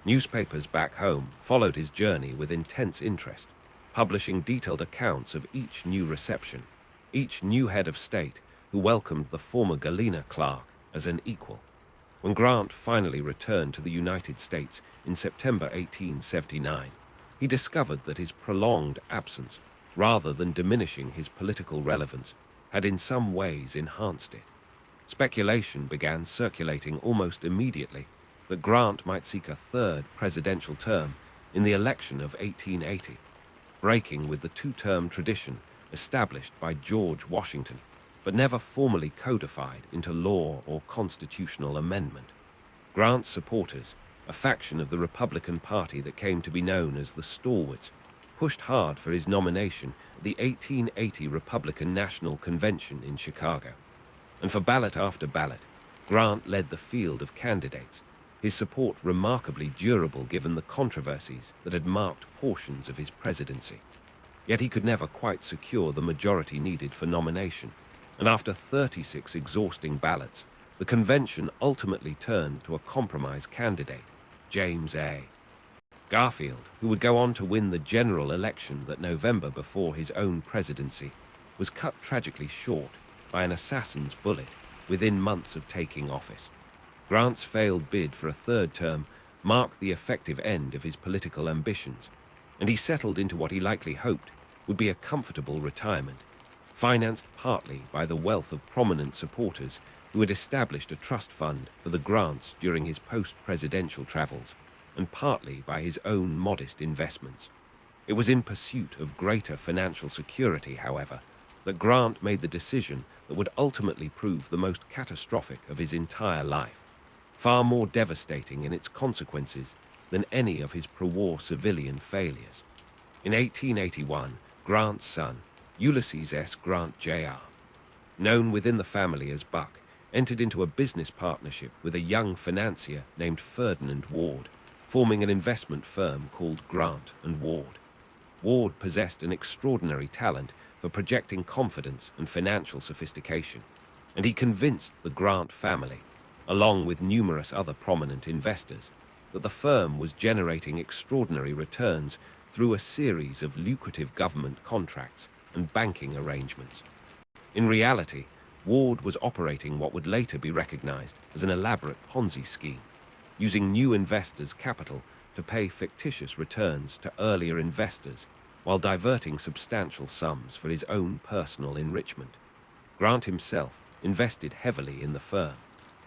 Newspapers back home followed his journey with intense interest, publishing detailed accounts of each new reception, each new head of state who welcomed the former Galena clerk as an equal. When Grant finally returned to the United States in September 1879, he discovered that his prolonged absence, rather than diminishing his political relevance, had in some ways enhanced it. Speculation began circulating almost immediately that Grant might seek a third presidential term in the election of 1880, breaking with the two-term tradition established by George Washington, but never formally codified into law or constitutional amendment. Grant's supporters, a faction of the Republican Party that came to be known as the Stalwarts, pushed hard for his nomination at the 1880 Republican National Convention in Chicago. And for ballot after ballot, Grant led the field of candidates, his support remarkably durable given the controversies that had marked portions of his presidency. Yet he could never quite secure the majority needed for nomination, and after 36 exhausting ballots, the convention ultimately turned to a compromise candidate, James A. Garfield, who would go on to win the general election that November before his own presidency, was cut tragically short by an assassin's bullet within months of taking office. Grant's failed bid for a third term marked the effective end of his political ambitions, and he settled into what he likely hoped would be a comfortable retirement, financed partly by the wealth of prominent supporters who had established a trust fund for the Grants during his post-presidential travels, and partly by his own modest investments. It was in pursuit of greater financial security, however, that Grant made the decision that would ultimately prove the most catastrophic of his entire life, far more devastating in its consequences than any of his pro-war civilian failures. In 1881, Grant's son, Ulysses S. Grant Jr., known within the family as Buck, entered into a business partnership with a young financier named Ferdinand Ward, forming an investment firm called Grant and Ward. Ward possessed an extraordinary talent for projecting confidence and financial sophistication, and he convinced the Grant family, along with numerous other prominent investors, that the firm was generating extraordinary returns through a series of lucrative government contracts and banking arrangements. In reality, Ward was operating what would later be recognized as an elaborate Ponzi scheme, using new investors' capital to pay fictitious returns to earlier investors while diverting substantial sums for his own personal enrichment. Grant himself invested heavily in the firm,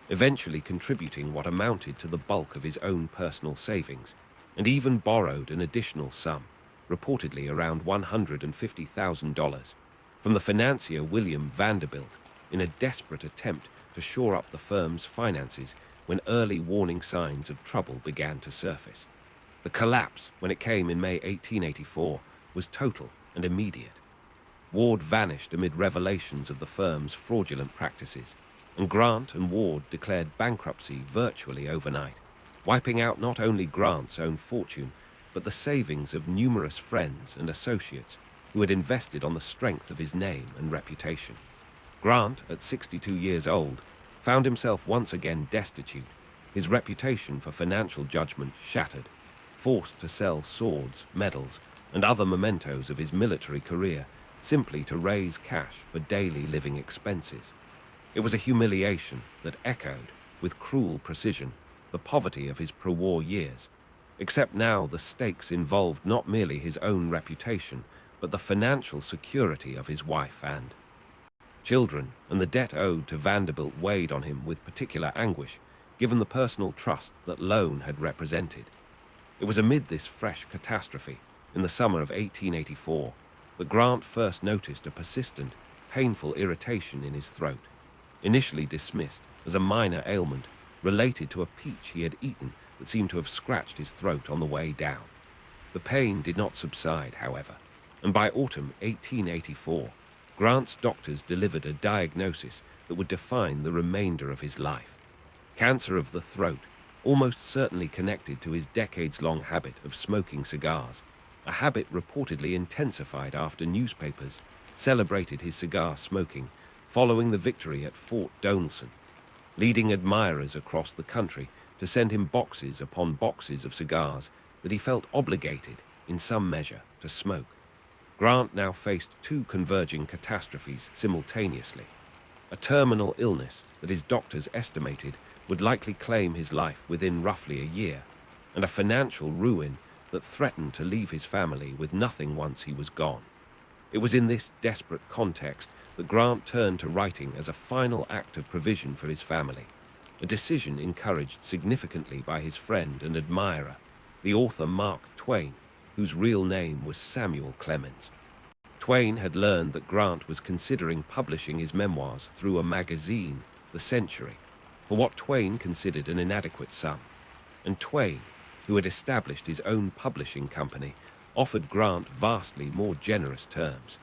eventually contributing what amounted to the bulk of his own personal savings, and even borrowed an additional sum, reportedly around $150,000, from the financier William Vanderbilt in a desperate attempt to shore up the firm's finances when early warning signs of trouble began to surface. The collapse, when it came in May 1884, was total and immediate. Ward vanished amid revelations of the firm's fraudulent practices, and Grant and Ward declared bankruptcy virtually overnight, wiping out not only Grant's own fortune, but the savings of numerous friends and associates who had invested on the strength of his name and reputation. Grant, at 62 years old, found himself once again destitute, his reputation for financial judgment shattered, forced to sell swords, medals, and other mementos of his military career simply to raise cash for daily living expenses. It was a humiliation that echoed, with cruel precision, the poverty of his pro-war years, except now the stakes involved not merely his own reputation, but the financial security of his wife and children, and the debt owed to Vanderbilt weighed on him with particular anguish, given the personal trust that loan had represented. It was amid this fresh catastrophe, in the summer of 1884, that Grant first noticed a persistent, painful irritation in his throat, initially dismissed as a minor ailment related to a peach he had eaten that seemed to have scratched his throat on the way down. The pain did not subside, however, and by autumn 1884, Grant's doctors delivered a diagnosis that would define the remainder of his life: cancer of the throat, almost certainly connected to his decades-long habit of smoking cigars, a habit reportedly intensified after newspapers celebrated his cigar smoking following the victory at Fort Donelson, leading admirers across the country to send him boxes upon boxes of cigars that he felt obligated, in some measure, to smoke. Grant now faced two converging catastrophes simultaneously: a terminal illness that his doctors estimated would likely claim his life within roughly a year, and a financial ruin that threatened to leave his family with nothing once he was gone. It was in this desperate context that Grant turned to writing as a final act of provision for his family, a decision encouraged significantly by his friend and admirer, the author Mark Twain, whose real name was Samuel Clemens. Twain had learned that Grant was considering publishing his memoirs through a magazine, The Century, for what Twain considered an inadequate sum. And Twain, who had established his own publishing company, offered Grant vastly more generous terms,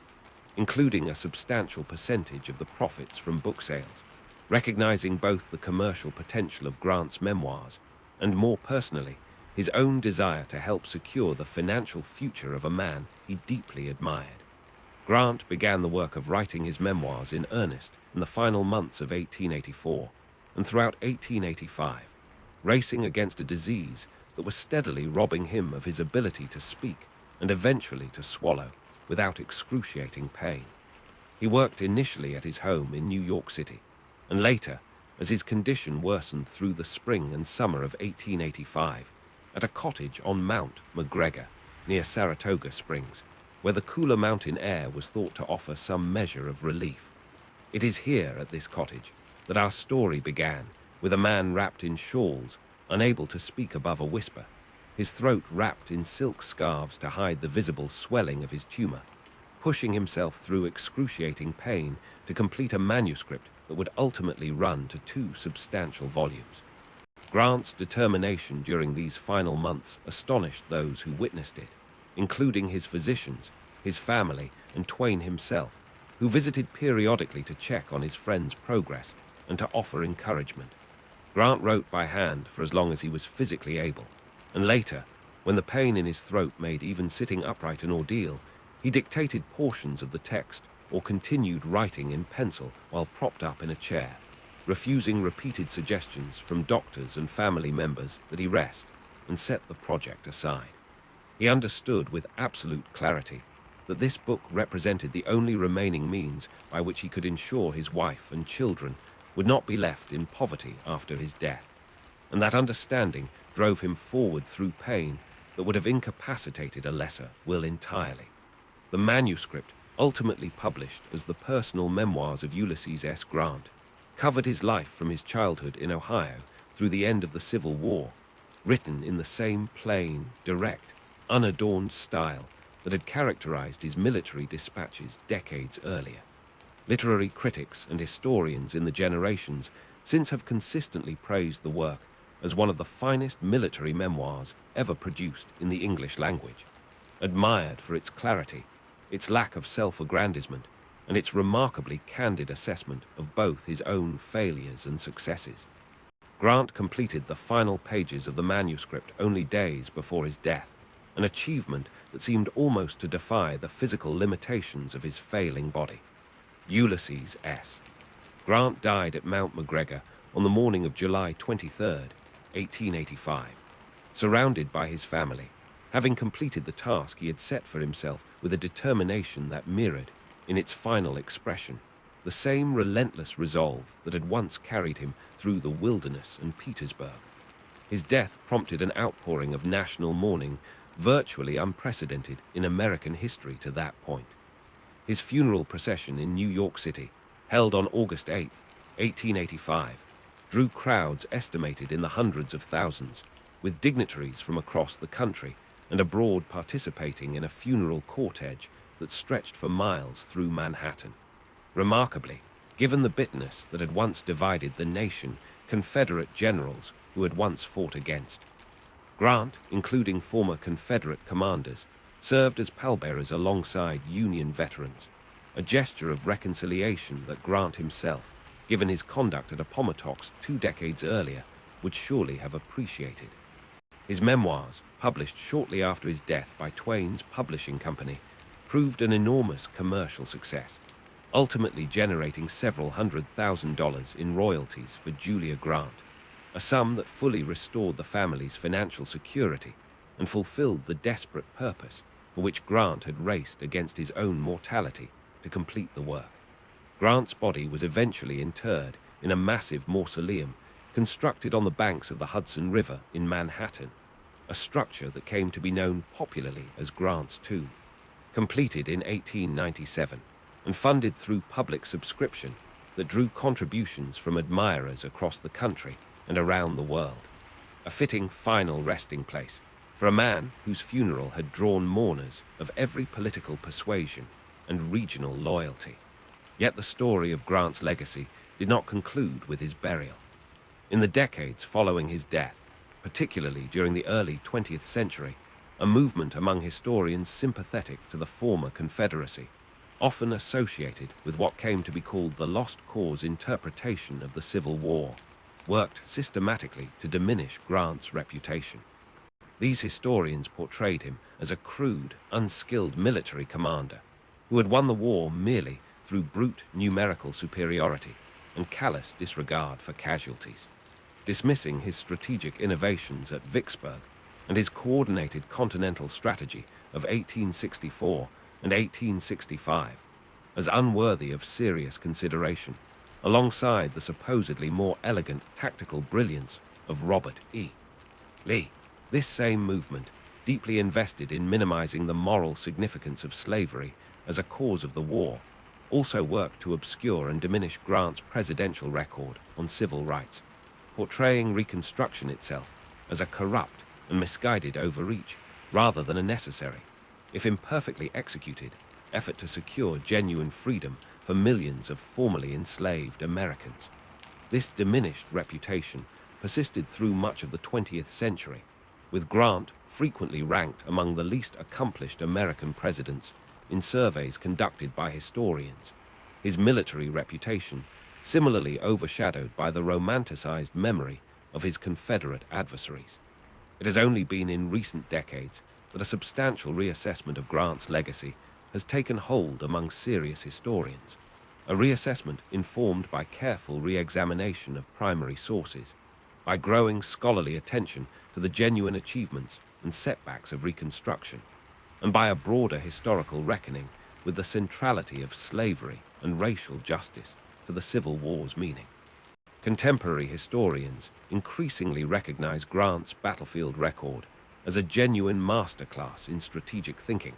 including a substantial percentage of the profits from book sales, recognizing both the commercial potential of Grant's memoirs and, more personally, his own desire to help secure the financial future of a man he deeply admired. Grant began the work of writing his memoirs in earnest in the final months of 1884 and throughout 1885, racing against a disease that was steadily robbing him of his ability to speak and eventually to swallow without excruciating pain. He worked initially at his home in New York City, and later, as his condition worsened through the spring and summer of 1885, at a cottage on Mount McGregor near Saratoga Springs, where the cooler mountain air was thought to offer some measure of relief. It is here, at this cottage, that our story began, with a man wrapped in shawls, unable to speak above a whisper, his throat wrapped in silk scarves to hide the visible swelling of his tumor, pushing himself through excruciating pain to complete a manuscript that would ultimately run to 2 substantial volumes. Grant's determination during these final months astonished those who witnessed it, including his physicians, his family, and Twain himself, who visited periodically to check on his friend's progress and to offer encouragement. Grant wrote by hand for as long as he was physically able, and later, when the pain in his throat made even sitting upright an ordeal, he dictated portions of the text or continued writing in pencil while propped up in a chair, refusing repeated suggestions from doctors and family members that he rest and set the project aside. He understood with absolute clarity that this book represented the only remaining means by which he could ensure his wife and children would not be left in poverty after his death, and that understanding drove him forward through pain that would have incapacitated a lesser will entirely. The manuscript, ultimately published as the personal memoirs of Ulysses S. Grant, covered his life from his childhood in Ohio through the end of the Civil War, written in the same plain, direct, unadorned style that had characterized his military dispatches decades earlier. Literary critics and historians in the generations since have consistently praised the work as one of the finest military memoirs ever produced in the English language, admired for its clarity, its lack of self-aggrandizement, and its remarkably candid assessment of both his own failures and successes. Grant completed the final pages of the manuscript only days before his death, an achievement that seemed almost to defy the physical limitations of his failing body. Ulysses S. Grant died at Mount McGregor on the morning of July 23, 1885, surrounded by his family, having completed the task he had set for himself with a determination that mirrored, in its final expression, the same relentless resolve that had once carried him through the wilderness and Petersburg. His death prompted an outpouring of national mourning virtually unprecedented in American history to that point. His funeral procession in New York City, held on August 8, 1885, drew crowds estimated in the hundreds of thousands, with dignitaries from across the country and abroad participating in a funeral cortege that stretched for miles through Manhattan. Remarkably, given the bitterness that had once divided the nation, Confederate generals who had once fought against Grant, including former Confederate commanders, served as pallbearers alongside Union veterans, a gesture of reconciliation that Grant himself, given his conduct at Appomattox 2 decades earlier, would surely have appreciated. His memoirs, published shortly after his death by Twain's publishing company, proved an enormous commercial success, ultimately generating several $100,000 in royalties for Julia Grant, a sum that fully restored the family's financial security and fulfilled the desperate purpose for which Grant had raced against his own mortality to complete the work. Grant's body was eventually interred in a massive mausoleum constructed on the banks of the Hudson River in Manhattan, a structure that came to be known popularly as Grant's Tomb. Completed in 1897 and funded through public subscription that drew contributions from admirers across the country and around the world. A fitting final resting place for a man whose funeral had drawn mourners of every political persuasion and regional loyalty. Yet the story of Grant's legacy did not conclude with his burial. In the decades following his death, particularly during the early 20th century, a movement among historians sympathetic to the former Confederacy, often associated with what came to be called the lost cause interpretation of the Civil War, worked systematically to diminish Grant's reputation. These historians portrayed him as a crude, unskilled military commander who had won the war merely through brute numerical superiority and callous disregard for casualties, dismissing his strategic innovations at Vicksburg and his coordinated continental strategy of 1864 and 1865 as unworthy of serious consideration, alongside the supposedly more elegant tactical brilliance of Robert E. Lee. This same movement, deeply invested in minimizing the moral significance of slavery as a cause of the war, also worked to obscure and diminish Grant's presidential record on civil rights, portraying Reconstruction itself as a corrupt and misguided overreach rather than a necessary, if imperfectly executed, effort to secure genuine freedom for millions of formerly enslaved Americans. This diminished reputation persisted through much of the 20th century, with Grant frequently ranked among the least accomplished American presidents in surveys conducted by historians, his military reputation similarly overshadowed by the romanticized memory of his Confederate adversaries. It has only been in recent decades that a substantial reassessment of Grant's legacy has taken hold among serious historians, a reassessment informed by careful re-examination of primary sources, by growing scholarly attention to the genuine achievements and setbacks of Reconstruction, and by a broader historical reckoning with the centrality of slavery and racial justice to the Civil War's meaning. Contemporary historians increasingly recognize Grant's battlefield record as a genuine masterclass in strategic thinking,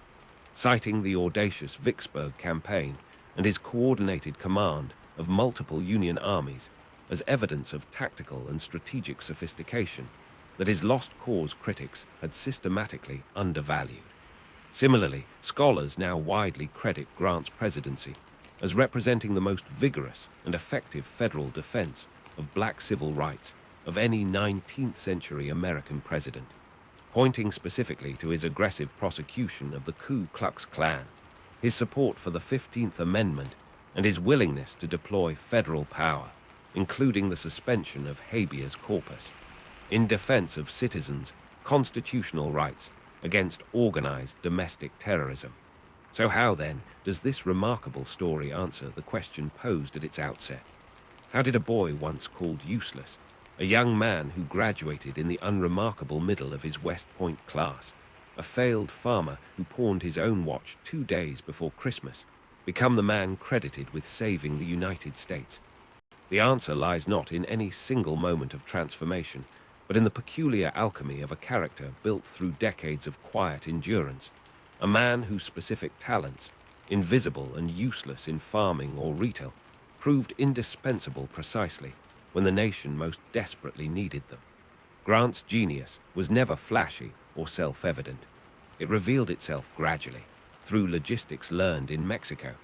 citing the audacious Vicksburg campaign and his coordinated command of multiple Union armies as evidence of tactical and strategic sophistication that his lost cause critics had systematically undervalued. Similarly, scholars now widely credit Grant's presidency as representing the most vigorous and effective federal defense of black civil rights of any 19th century American president, pointing specifically to his aggressive prosecution of the Ku Klux Klan, his support for the 15th Amendment, and his willingness to deploy federal power, including the suspension of habeas corpus, in defense of citizens' constitutional rights against organized domestic terrorism. So how, then, does this remarkable story answer the question posed at its outset? How did a boy once called useless, a young man who graduated in the unremarkable middle of his West Point class, a failed farmer who pawned his own watch 2 days before Christmas, become the man credited with saving the United States? The answer lies not in any single moment of transformation, but in the peculiar alchemy of a character built through decades of quiet endurance, a man whose specific talents, invisible and useless in farming or retail, proved indispensable precisely when the nation most desperately needed them. Grant's genius was never flashy or self-evident. It revealed itself gradually, through logistics learned in Mexico,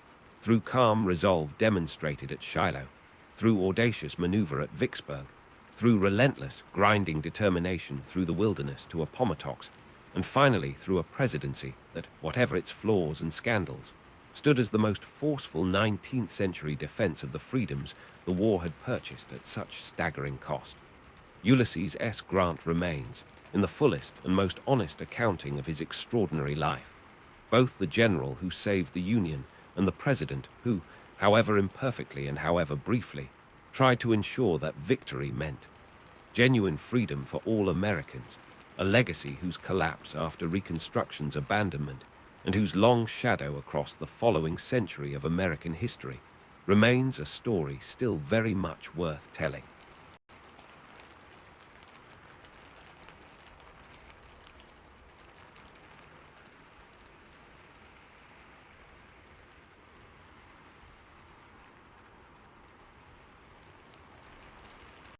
through calm resolve demonstrated at Shiloh, through audacious maneuver at Vicksburg, through relentless, grinding determination through the wilderness to Appomattox, and finally through a presidency that, whatever its flaws and scandals, stood as the most forceful 19th century defense of the freedoms the war had purchased at such staggering cost. Ulysses S. Grant remains, in the fullest and most honest accounting of his extraordinary life, both the general who saved the Union and the president who, however imperfectly and however briefly, tried to ensure that victory meant genuine freedom for all Americans, a legacy whose collapse after Reconstruction's abandonment and whose long shadow across the following century of American history remains a story still very much worth telling.